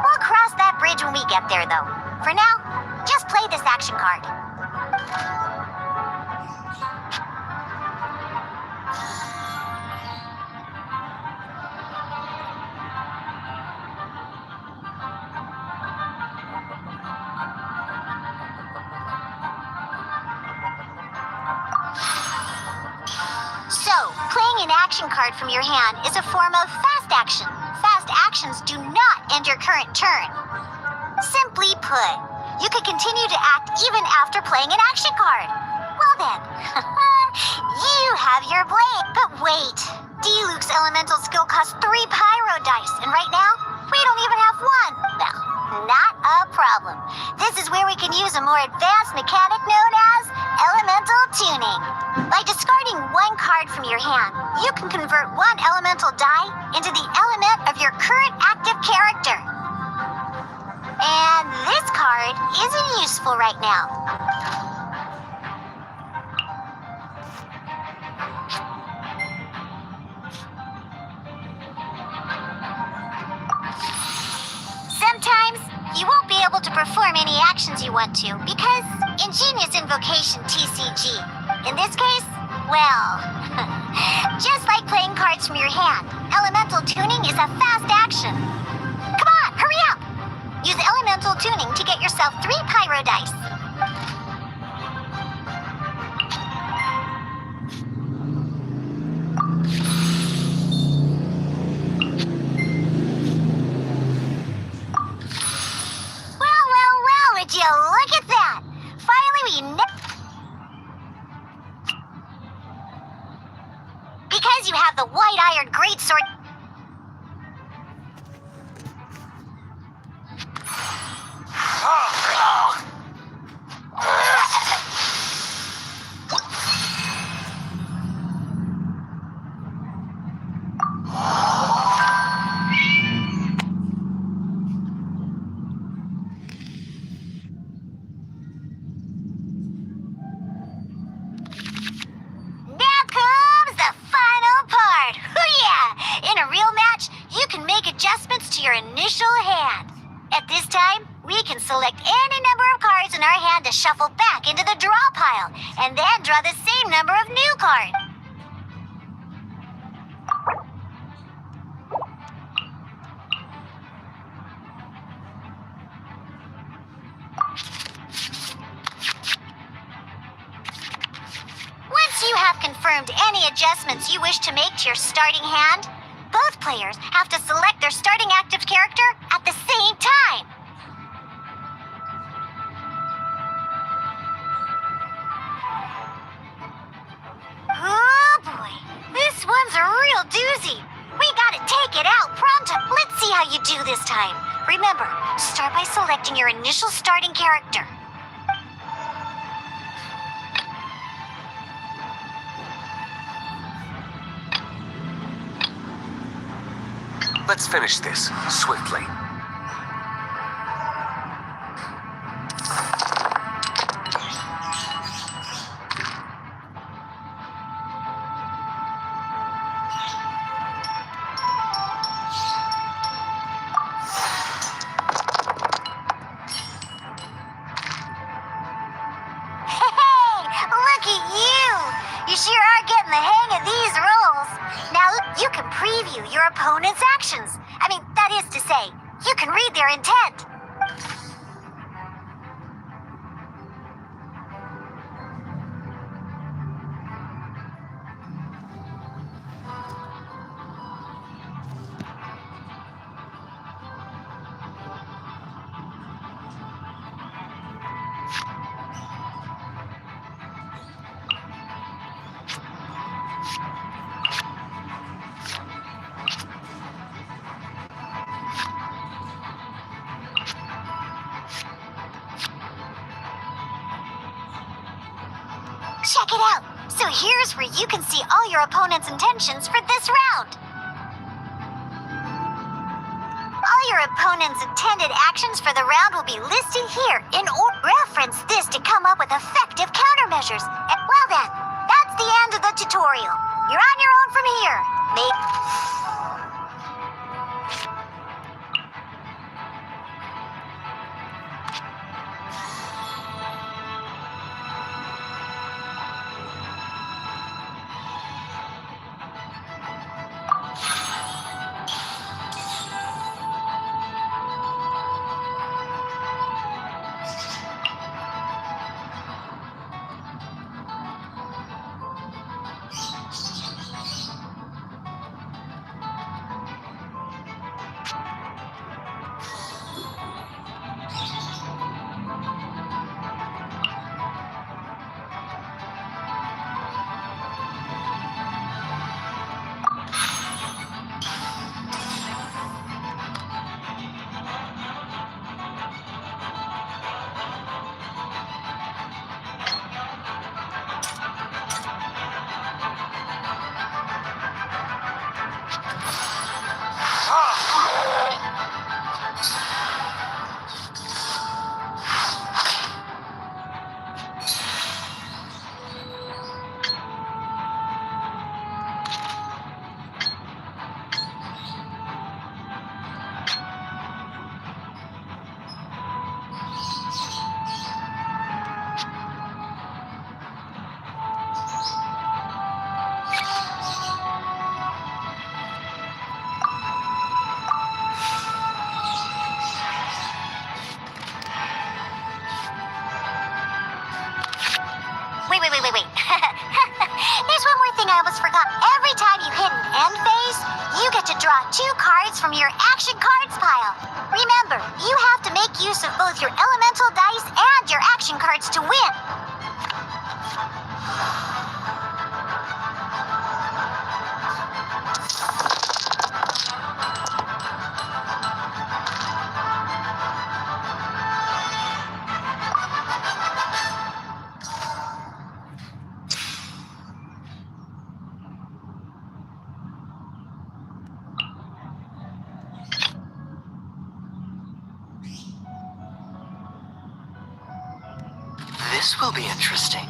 We'll cross that bridge when we get there, though. For now, just play this action card. Playing an action card from your hand is a form of fast action. Fast actions do not end your current turn. Simply put, you can continue to act even after playing an action card. Well then, you have your blade. But wait, Diluc's elemental skill costs 3 pyro dice, and right now, we don't even have 1. Well, not a problem. This is where we can use a more advanced mechanic known as elemental tuning. By discarding 1 card from your hand, you can convert 1 elemental die into the element of your current active character. And this card isn't useful right now. Sometimes, you won't be able to perform any actions you want to because Ingenious Invocation TCG. In this case, well, just like playing cards from your hand, elemental tuning is a fast action. Come on, hurry up! Use elemental tuning to get yourself 3 pyro dice. Well, would you look at that? Finally, because you have the white iron greatsword. Now comes the final part. Yeah! In a real match, you can make adjustments to your initial hand. At this time, we can select any number of cards in our hand to shuffle back into the draw pile, and then draw the same number of new cards. Once you have confirmed any adjustments you wish to make to your starting hand, both players have to select their starting active character at the same time. Oh boy, this one's a real doozy. We gotta take it out pronto. Let's see how you do this time. Remember, start by selecting your initial starting character. Let's finish this swiftly. Look at you! You sure are getting the hang of these rolls. Now, you can preview your opponent's actions. I mean, that is to say, you can read their intent. Check it out! So here's where you can see all your opponent's intentions for this round. All your opponent's intended actions for the round will be listed here in order. Reference this to come up with effective countermeasures. And well then, that's the end of the tutorial. You're on your own from here. Wait. There's one more thing I almost forgot. Every time you hit an end phase, you get to draw 2 cards from your action cards pile. Remember, you have to make use of both your elemental dice and your action cards to win. This will be interesting.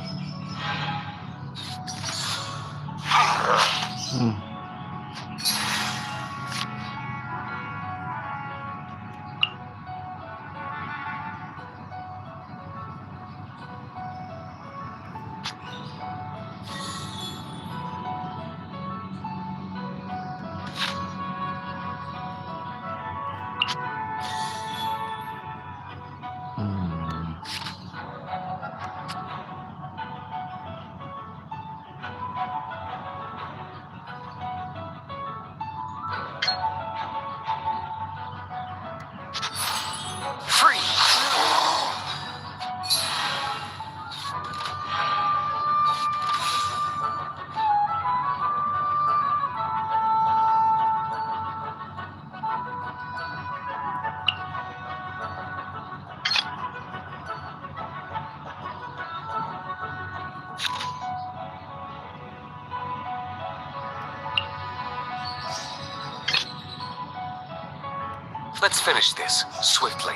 Let's finish this swiftly.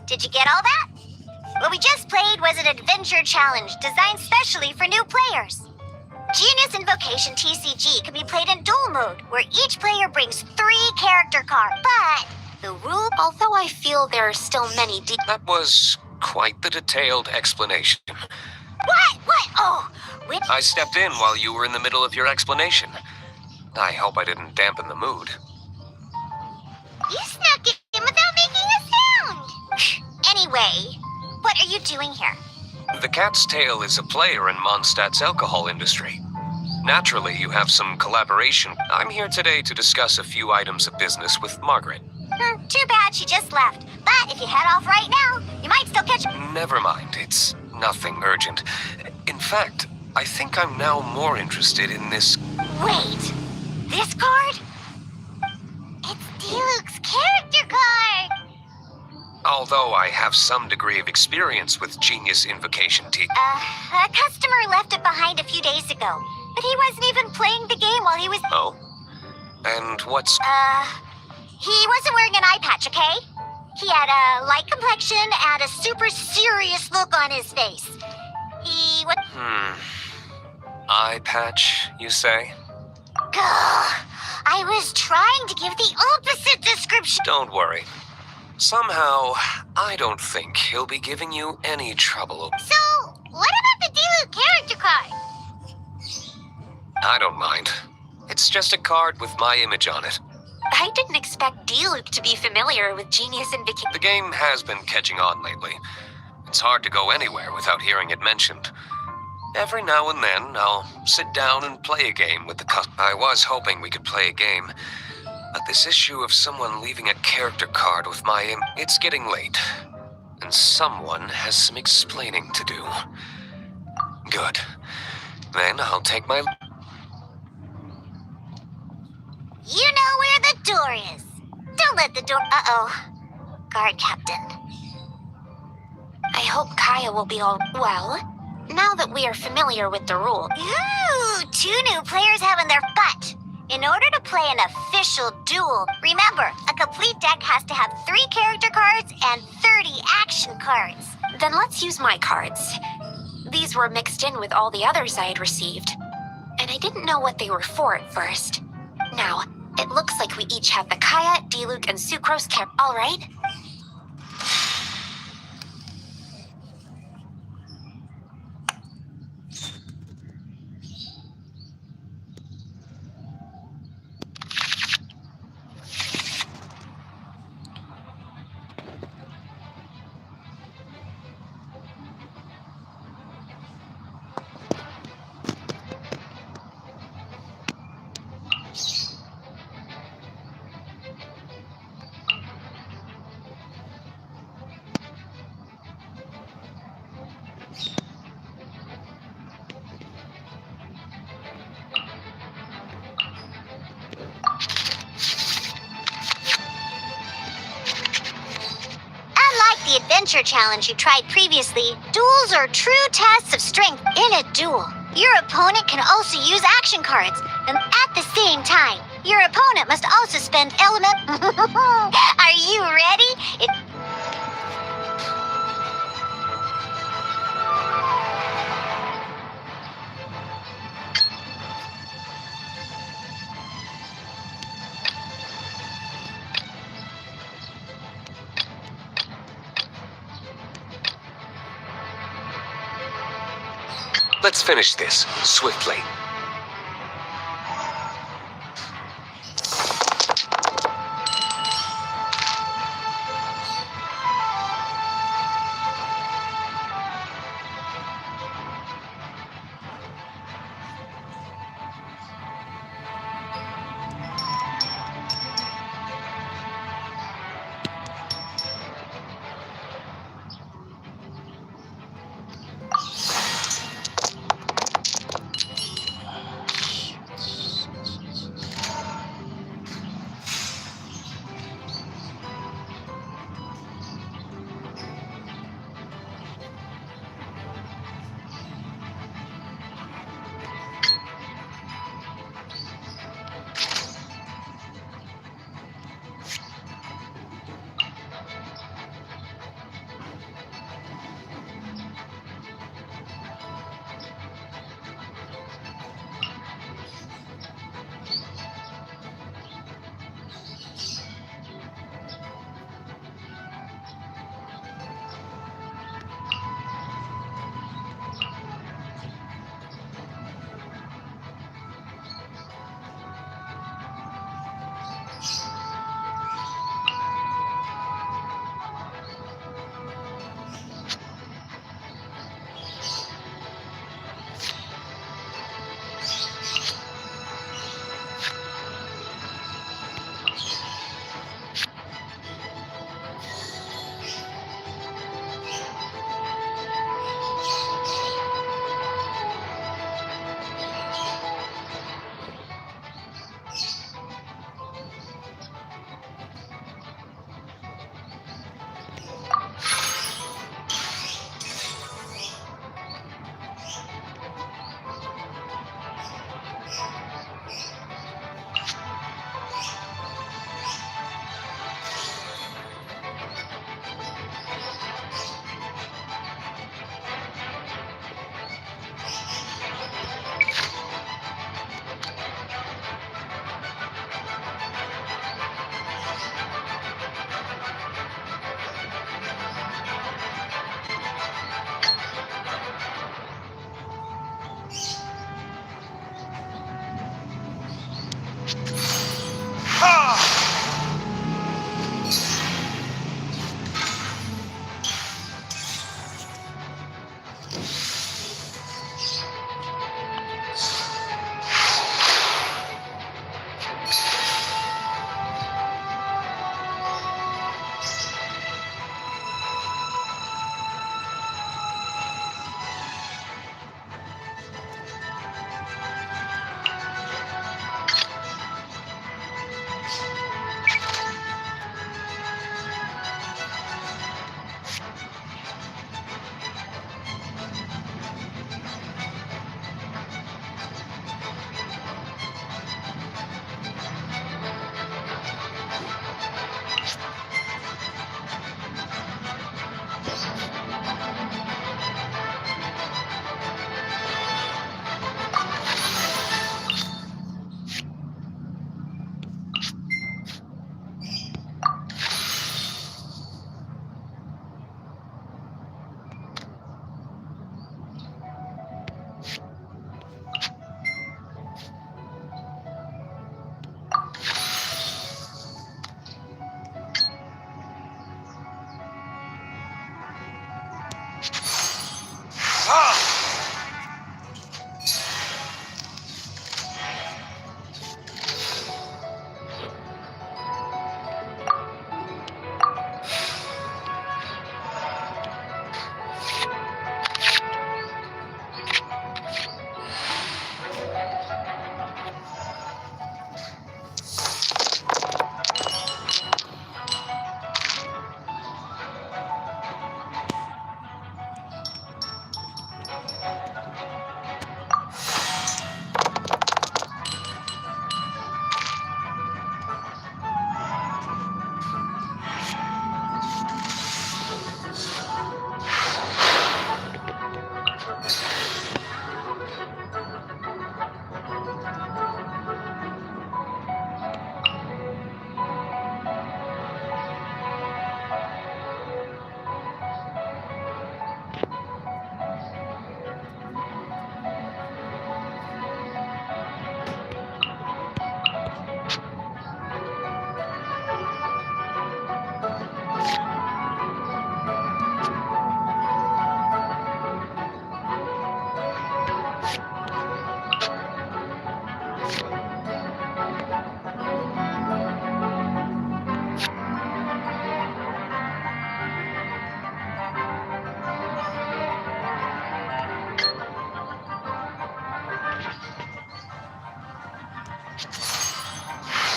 Did you get all that? What we just played was an adventure challenge designed specially for new players. Genius Invocation TCG can be played in duel mode, where each player brings 3 character cards. But the rule, Although I feel there are still many That was quite the detailed explanation. What? Oh, which... I stepped in while you were in the middle of your explanation. I hope I didn't dampen the mood. You snuck in without making a sound. Anyway, what are you doing here? The Cat's Tail is a player in Mondstadt's alcohol industry. Naturally, you have some collaboration. I'm here today to discuss a few items of business with Margaret. Too bad she just left. But if you head off right now, you might still catch... Never mind, it's nothing urgent. In fact, I think I'm now more interested in this... Wait, this card? It's Diluc's character card! Although I have some degree of experience with Genius Invocation T. A customer left it behind a few days ago. But he wasn't even playing the game while he was... Oh? And what's... He wasn't wearing an eye patch, okay? He had a light complexion and a super serious look on his face. He was... Eye patch, you say? Gah, I was trying to give the opposite description. Don't worry. Somehow, I don't think he'll be giving you any trouble. So, what about the Diluc character card? I don't mind. It's just a card with my image on it. I didn't expect Diluc to be familiar with Genius Invocation. The game has been catching on lately. It's hard to go anywhere without hearing it mentioned. Every now and then, I'll sit down and play a game with the I was hoping we could play a game, But this issue of someone leaving a character card with my it's getting late. And someone has some explaining to do. Good. Then I'll take my... You know where the door is. Don't let the door... Uh-oh. Guard captain. I hope Kaya will be all well. Now that we are familiar with the rule. Ooh, 2 new players having their butt. In order to play an official duel, remember, a complete deck has to have 3 character cards and 30 action cards. Then let's use my cards. These were mixed in with all the others I had received. And I didn't know what they were for at first. Now, it looks like we each have the Kaya, Diluc, and Sucrose all right? Unlike the adventure challenge you tried previously, duels are true tests of strength in a duel. Your opponent can also use action cards, and at the same time, your opponent must also spend element... Are you ready? Let's finish this, swiftly.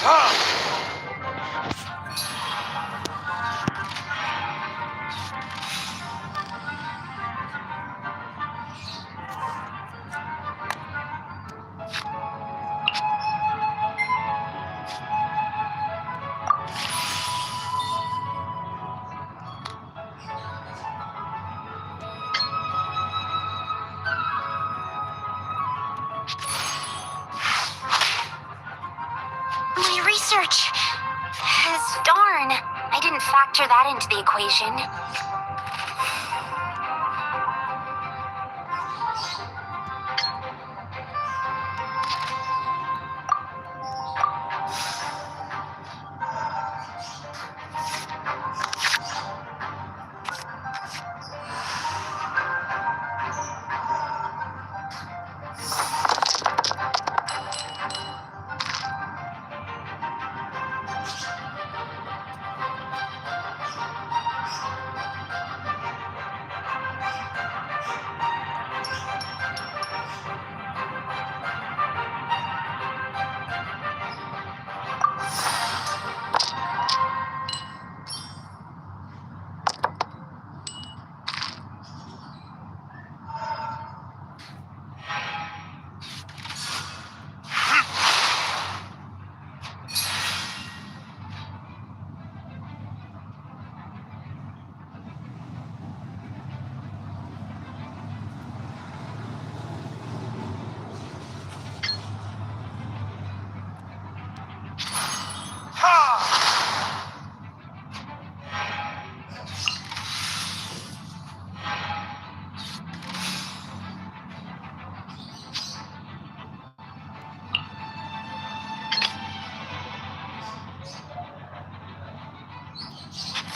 My research. Darn, I didn't factor that into the equation.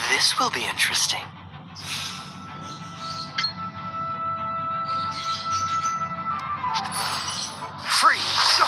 This will be interesting. Freeze!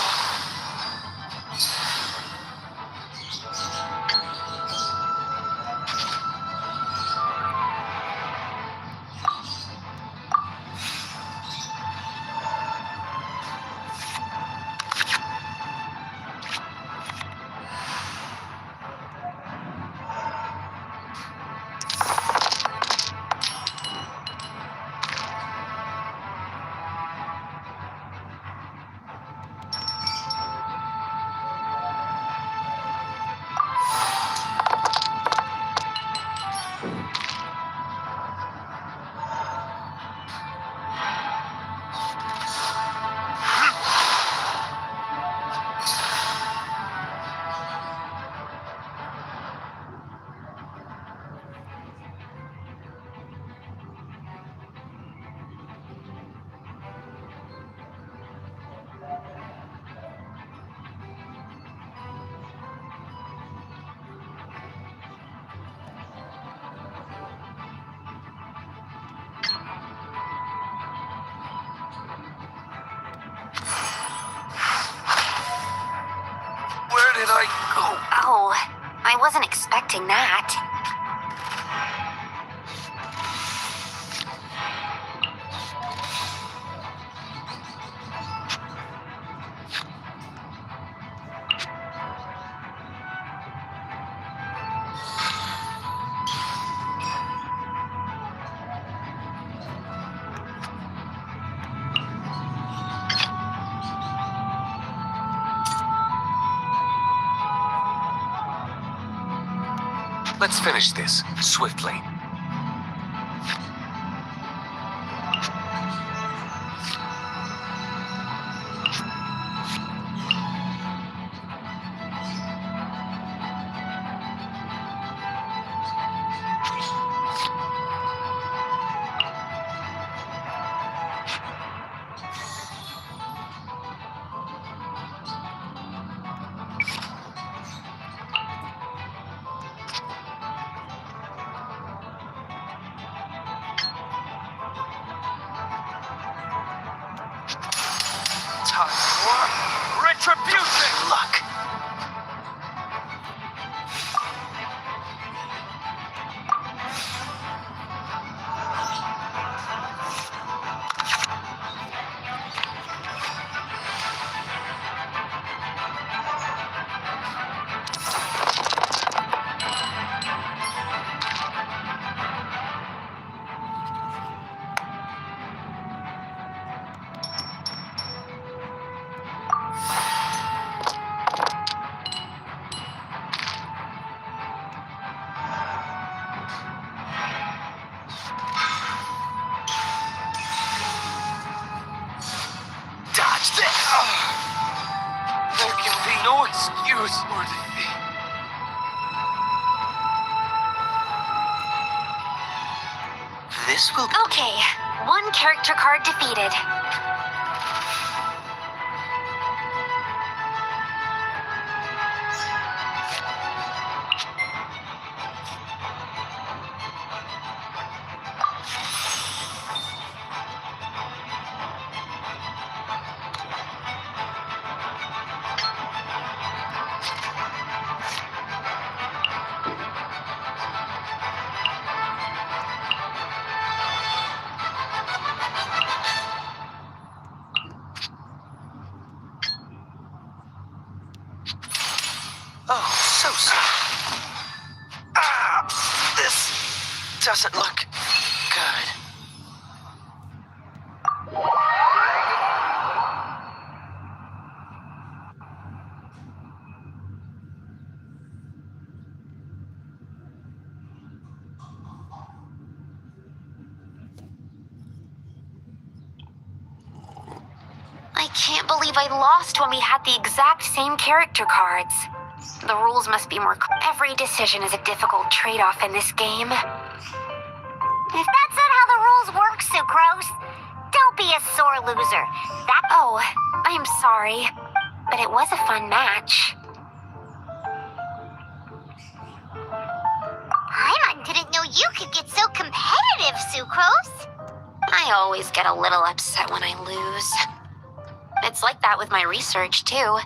Where did I go? Oh, I wasn't expecting that. Let's finish this swiftly. Time for retribution! Luck. sucrose or defeat. This will be... Okay, one character card defeated. Oh, so sorry. This doesn't look good. I can't believe I lost when we had the exact same character cards. The rules must be more... Every decision is a difficult trade-off in this game. If that's not how the rules work, Sucrose, don't be a sore loser. Oh, I'm sorry. But it was a fun match. Paimon didn't know you could get so competitive, Sucrose. I always get a little upset when I lose. It's like that with my research, too.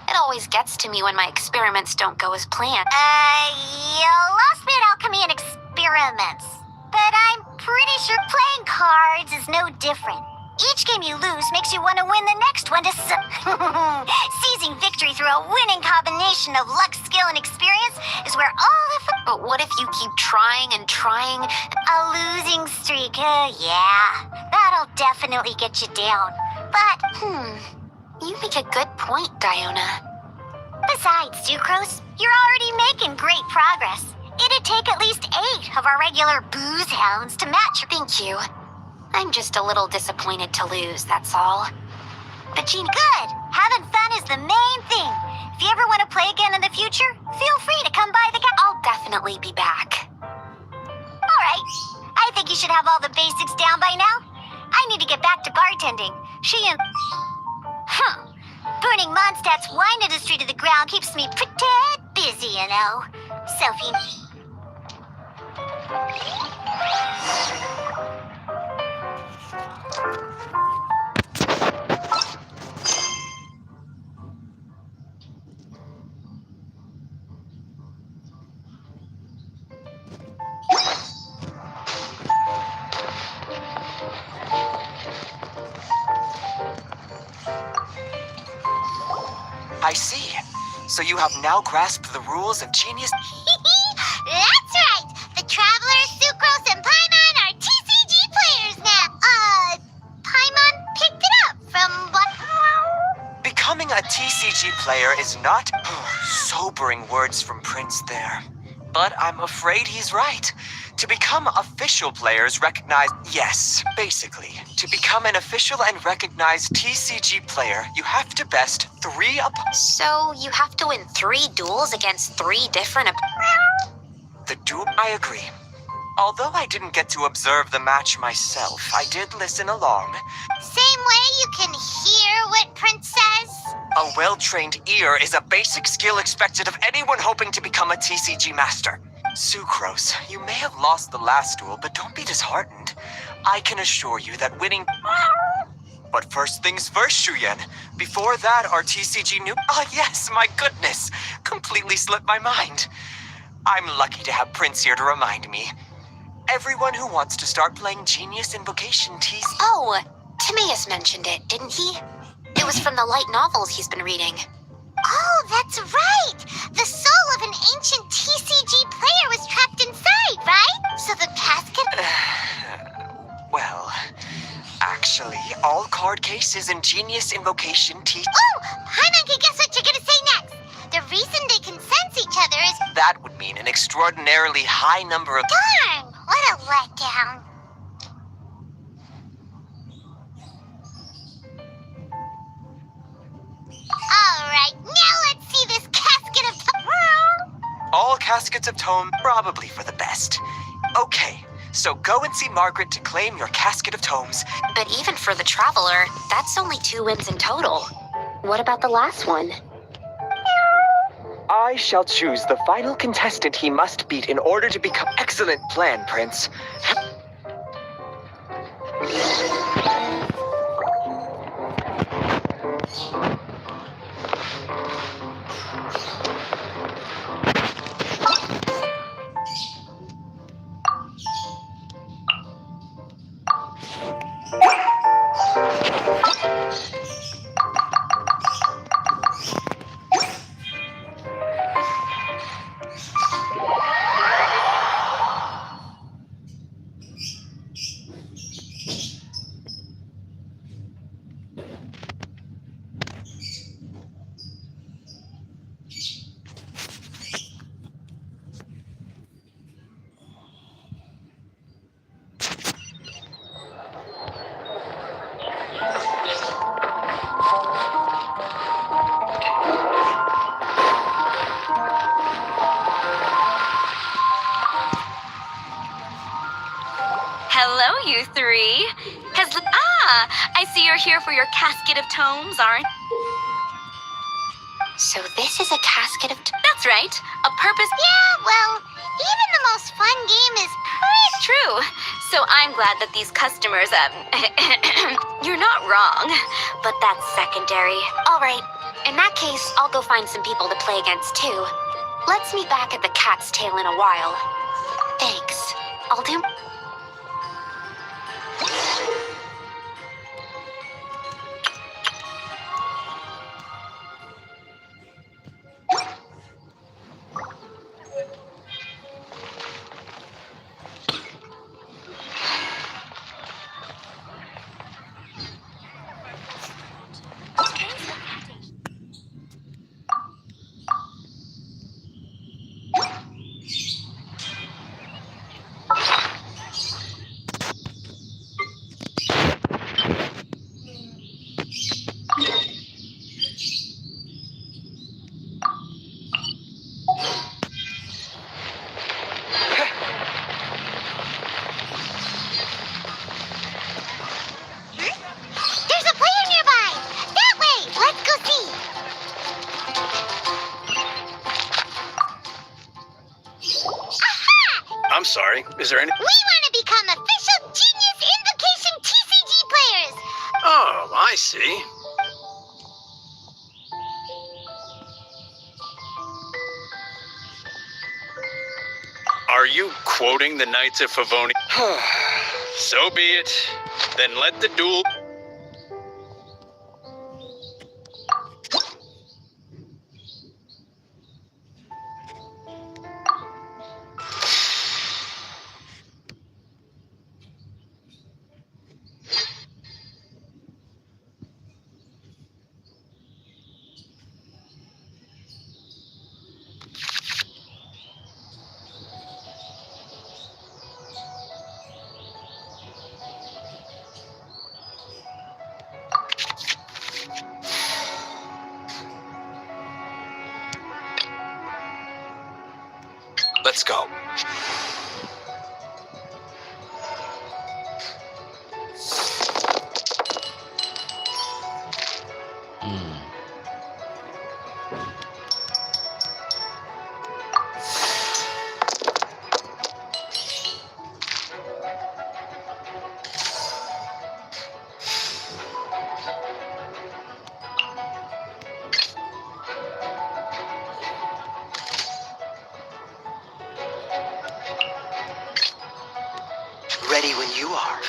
It always gets to me when my experiments don't go as planned. You lost me at alchemy and experiments. But I'm pretty sure playing cards is no different. Each game you lose makes you want to win the next one to seizing victory through a winning combination of luck, skill, and experience is where all the But what if you keep trying and trying? A losing streak, yeah. That'll definitely get you down. But, You make a good point, Diona. besides, Sucrose, you're already making great progress. It'd take at least 8 of our regular booze hounds to match your... Thank you. I'm just a little disappointed to lose, that's all. But Gene, good. Having fun is the main thing. If you ever want to play again in the future, feel free to come by the I'll definitely be back. All right. I think you should have all the basics down by now. I need to get back to bartending. She and... Burning Mondstadt's wine industry to the ground keeps me pretty busy, you know. Sophie... I see. So you have now grasped the rules of genius... That's right! The Traveler, Sucrose, and Paimon are TCG players now! Paimon picked it up from what... Becoming a TCG player is not... sobering words from Prince there. But I'm afraid he's right. To become official players recognize... Yes, basically. To become an official and recognized TCG player, you have to best 3 So you have to win 3 duels against 3 different... The duel... I agree. Although I didn't get to observe the match myself, I did listen along. Same way you can hear what Prince says? A well-trained ear is a basic skill expected of anyone hoping to become a TCG master. Sucrose, you may have lost the last duel, but don't be disheartened. I can assure you that winning... But first things first, Shuyen. Before that, our TCG new... Ah, yes, my goodness. Completely slipped my mind. I'm lucky to have Prince here to remind me. Everyone who wants to start playing Genius Invocation TCG... Oh, Timaeus mentioned it, didn't he? It was from the light novels he's been reading. Oh, that's right! The soul of an ancient TCG player was trapped inside, right? So the casket... Well, actually, all card cases in Genius Invocation Oh! Paimon can guess what you're gonna say next! The reason they can sense each other is... That would mean an extraordinarily high number of... Darn! What a letdown. Alright, now let's see this cat caskets of tome, probably for the best. Okay, so go and see Margaret to claim your casket of tomes. But even for the traveler, that's only 2 wins in total. What about the last one? I shall choose the final contestant he must beat in order to become excellent plan, Prince. Hello, you three. I see you're here for your casket of tomes, aren't? So this is a casket of That's right. A purpose. Yeah, well, even the most fun game is pretty... True. So I'm glad that these customers, you're not wrong, but that's secondary. All right. In that case, I'll go find some people to play against too. Let's meet back at the Cat's Tail in a while. Thanks. I'll do... There's a player nearby! That way! Let's go see! Aha! I'm sorry, is there any... We want to become official Genius Invocation TCG players! Oh, I see. Are you quoting the Knights of Favoni? So be it. Then let the duel... Let's go. Ready when you are.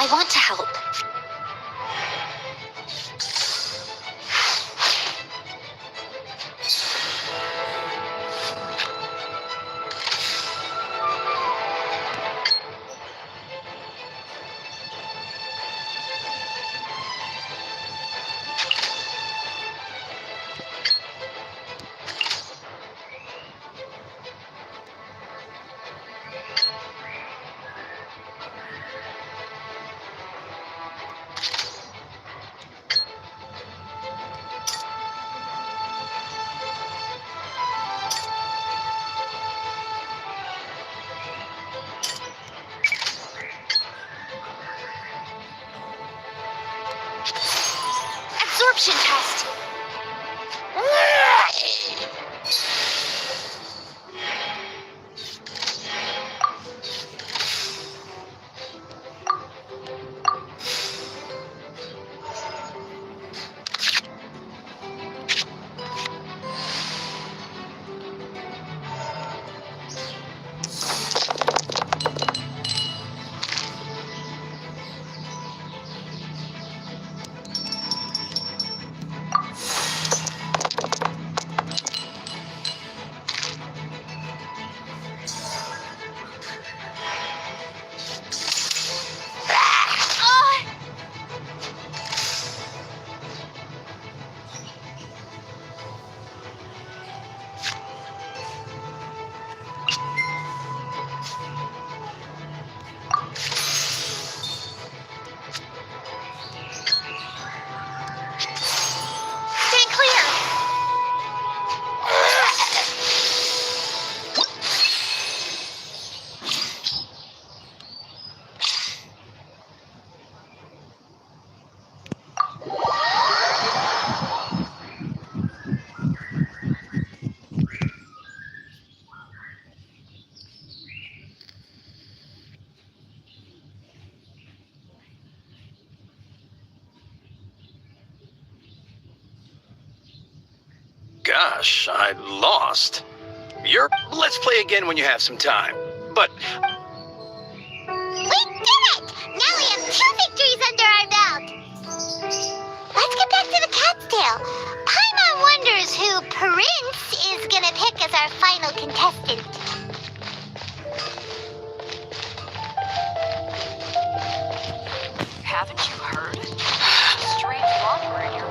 I want to help. Absorption test. Stand clear. Gosh, I lost. Let's play again when you have some time. But We did it! Now we have 2 victories under our belt. Let's get back to the cat's tail. Paimon wonders who Prince is gonna pick as our final contestant. Haven't you heard? Strange wanderer in your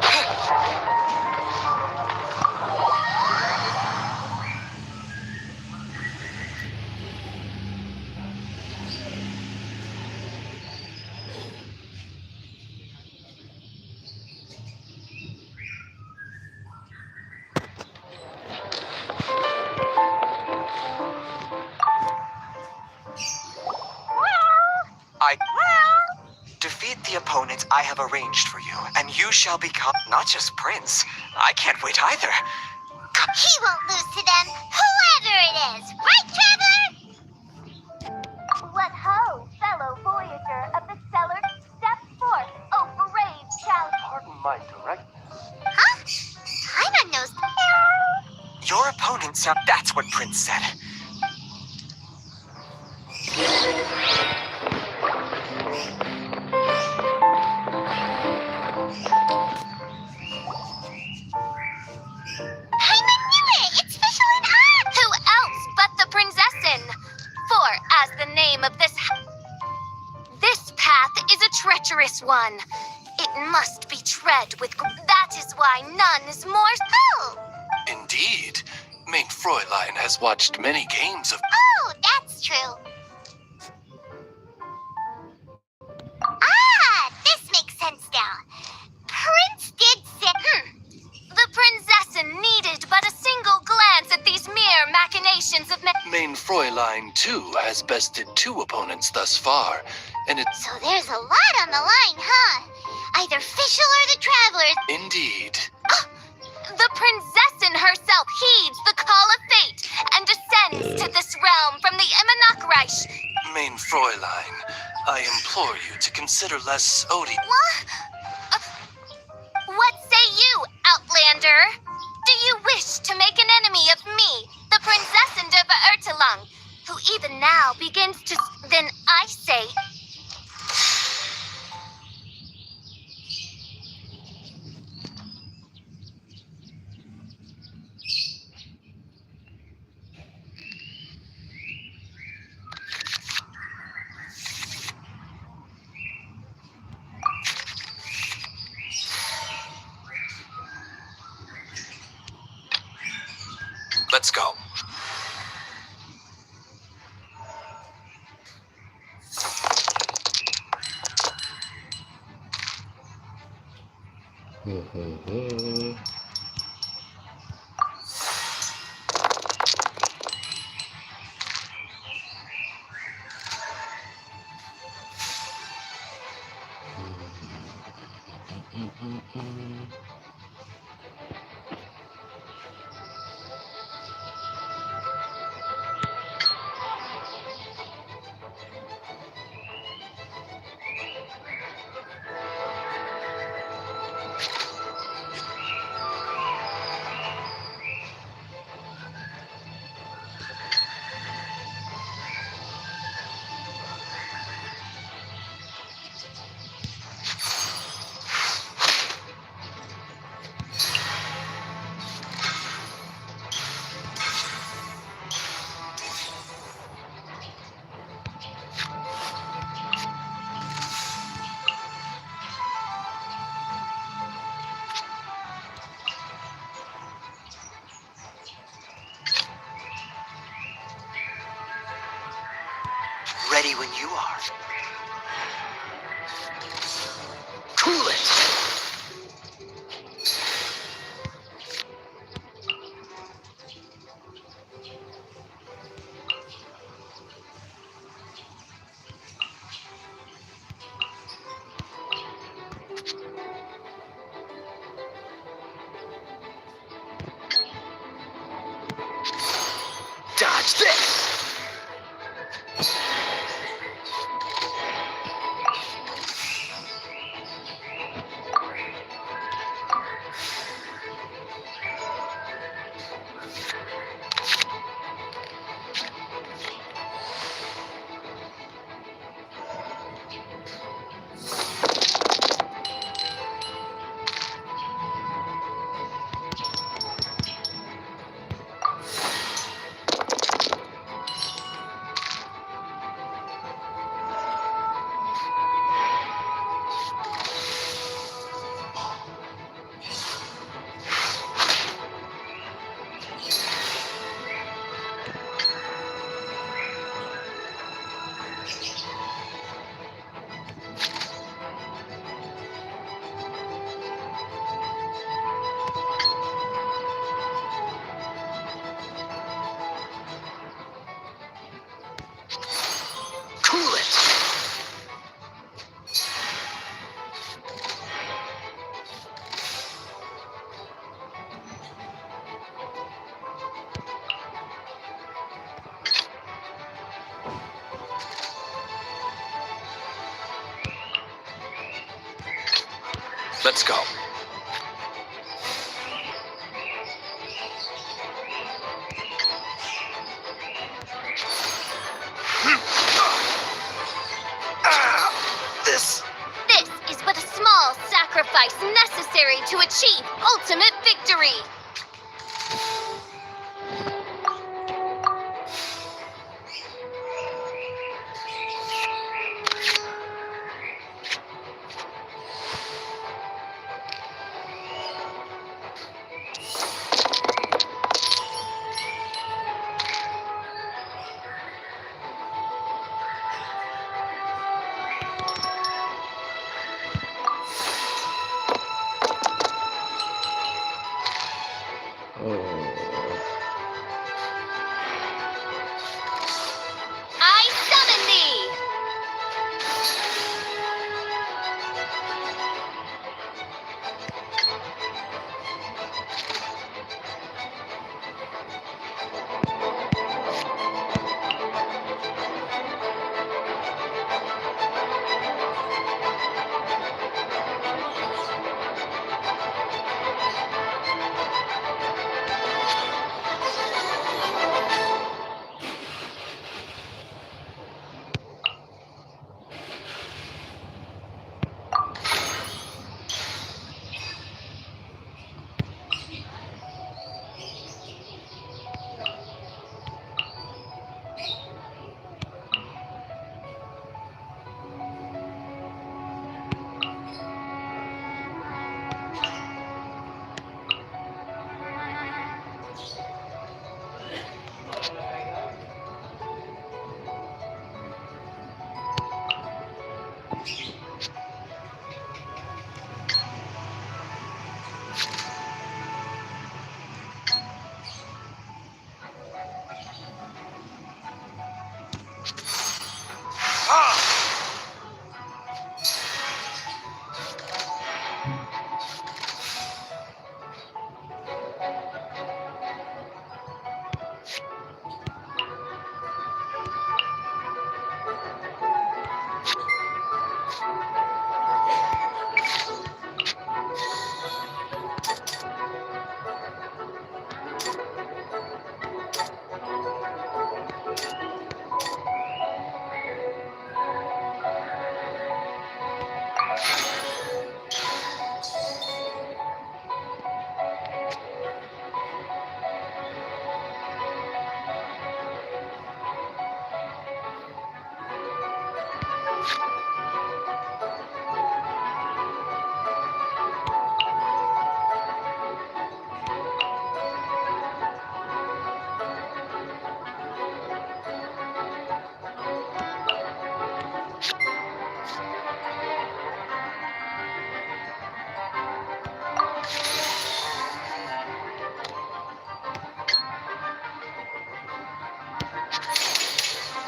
Defeat the opponent I have arranged for you, and you shall become not just Prince. I can't wait either. He won't lose to them, whoever it is. Right, Traveler? What ho, fellow voyager of the cellar. Step forth, oh brave challenger. Pardon my directness. Huh? Paimon knows. Your opponent sound. That's what Prince said. Paimon knew it! It's Fischl and I! Who else but the Prinzessin? For, as the name of this path is a treacherous one. It must be tread with. That is why none is more. Oh! Indeed. Main Fräulein has watched many games of. Oh, that's true. Ah, this makes sense now. Prince did say. The Prinzessin needed but a single glance at these mere machinations of. Main Fräulein, too, has bested 2 opponents thus far, and it's. So there's a lot on the line, huh? Either Fischl or the Travelers. Indeed. The Prinzessin herself heeds the call of fate and descends to this realm from the Immanakreich. Main Fräulein, I implore you to consider less odi. What say you, Outlander? Do you wish to make an enemy of me, the Prinzessin of Berpetualang, who even now begins to... Then I say... Let's go. Ready when you are. Cool it! Dodge this! Cool it! Let's go. This... This is but a small sacrifice necessary to achieve ultimate victory.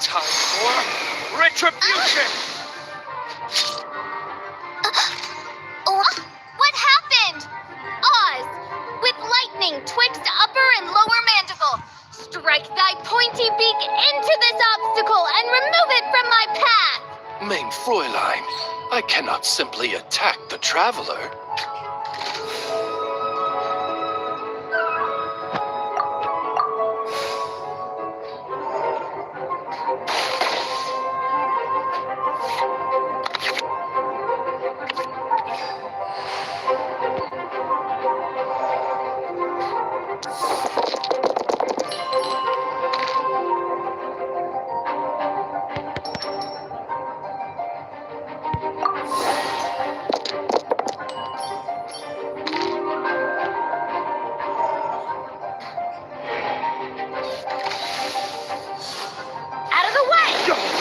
Time for retribution! What happened? Oz, with lightning twixt upper and lower mandible, strike thy pointy beak into this obstacle and remove it from my path! Mein Fräulein, I cannot simply attack the traveler. Out of the way!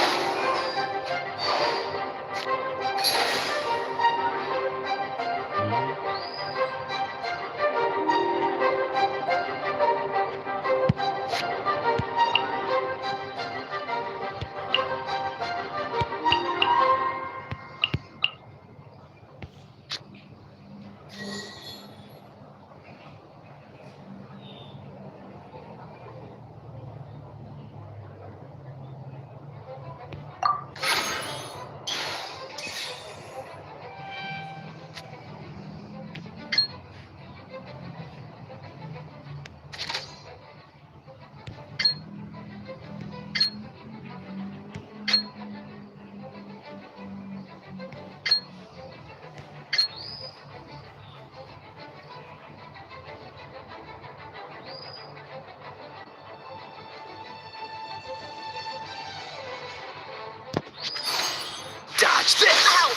Dodge this! Ow!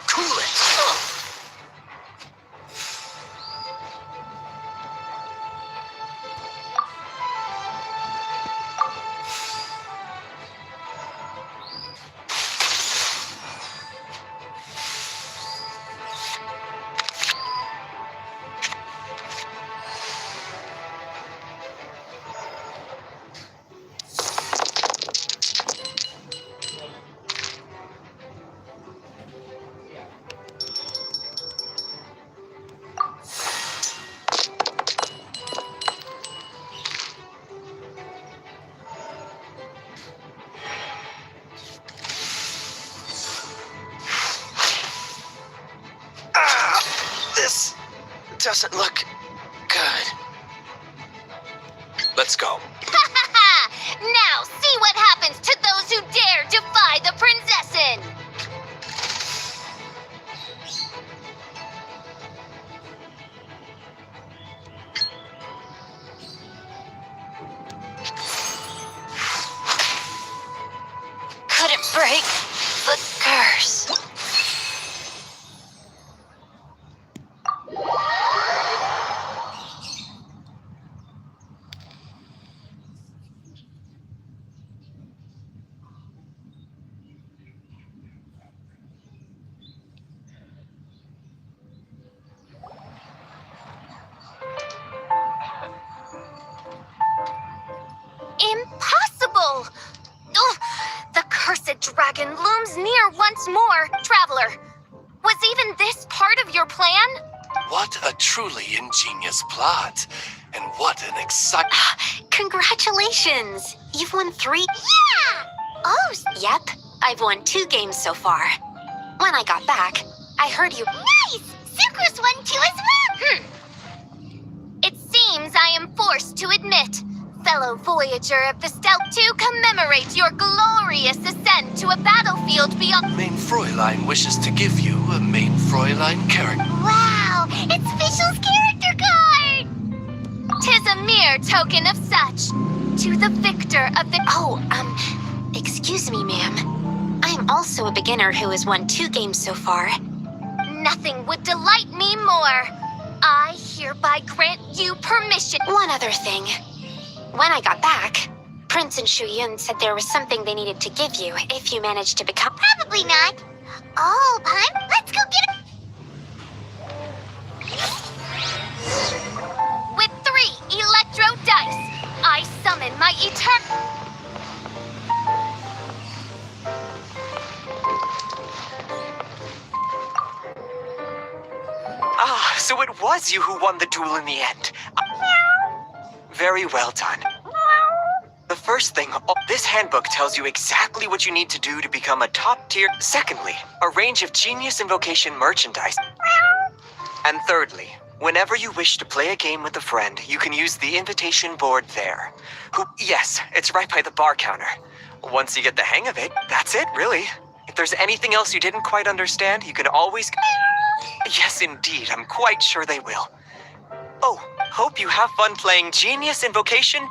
Cool it! This doesn't look good. Let's go. break the curse. Impossible! Ugh, the cursed dragon looms near once more. Traveler, was even this part of your plan? What a truly ingenious plot. And what an exciting... Congratulations! You've won 3. Yeah! Oh, yep. I've won 2 games so far. When I got back, I heard you. Nice! Sucrose won too as well! It seems I am forced to admit, fellow Voyager of the Stealth, to commemorate your glorious ascent to a battlefield beyond. Main Fräulein wishes to give you a Main Fräulein character. Wow! It's Fischl's character card! 'Tis a mere token of such. To the victor of the... Excuse me, ma'am. I'm also a beginner who has won 2 games so far. Nothing would delight me more. I hereby grant you permission. One other thing. When I got back, Prince and Shu Yun said there was something they needed to give you if you managed to become... Probably not. Oh, Paimon, let's go get it. With 3 electro dice, I summon my eternal... Ah, so it was you who won the duel in the end. Very well done. The first thing, this handbook tells you exactly what you need to do to become a top tier. Secondly, a range of genius invocation merchandise. And thirdly, whenever you wish to play a game with a friend, you can use the invitation board there. Yes, it's right by the bar counter. Once you get the hang of it, that's it, really. If there's anything else you didn't quite understand, you can always... Yes, indeed, I'm quite sure they will. Oh, hope you have fun playing Genius Invocation.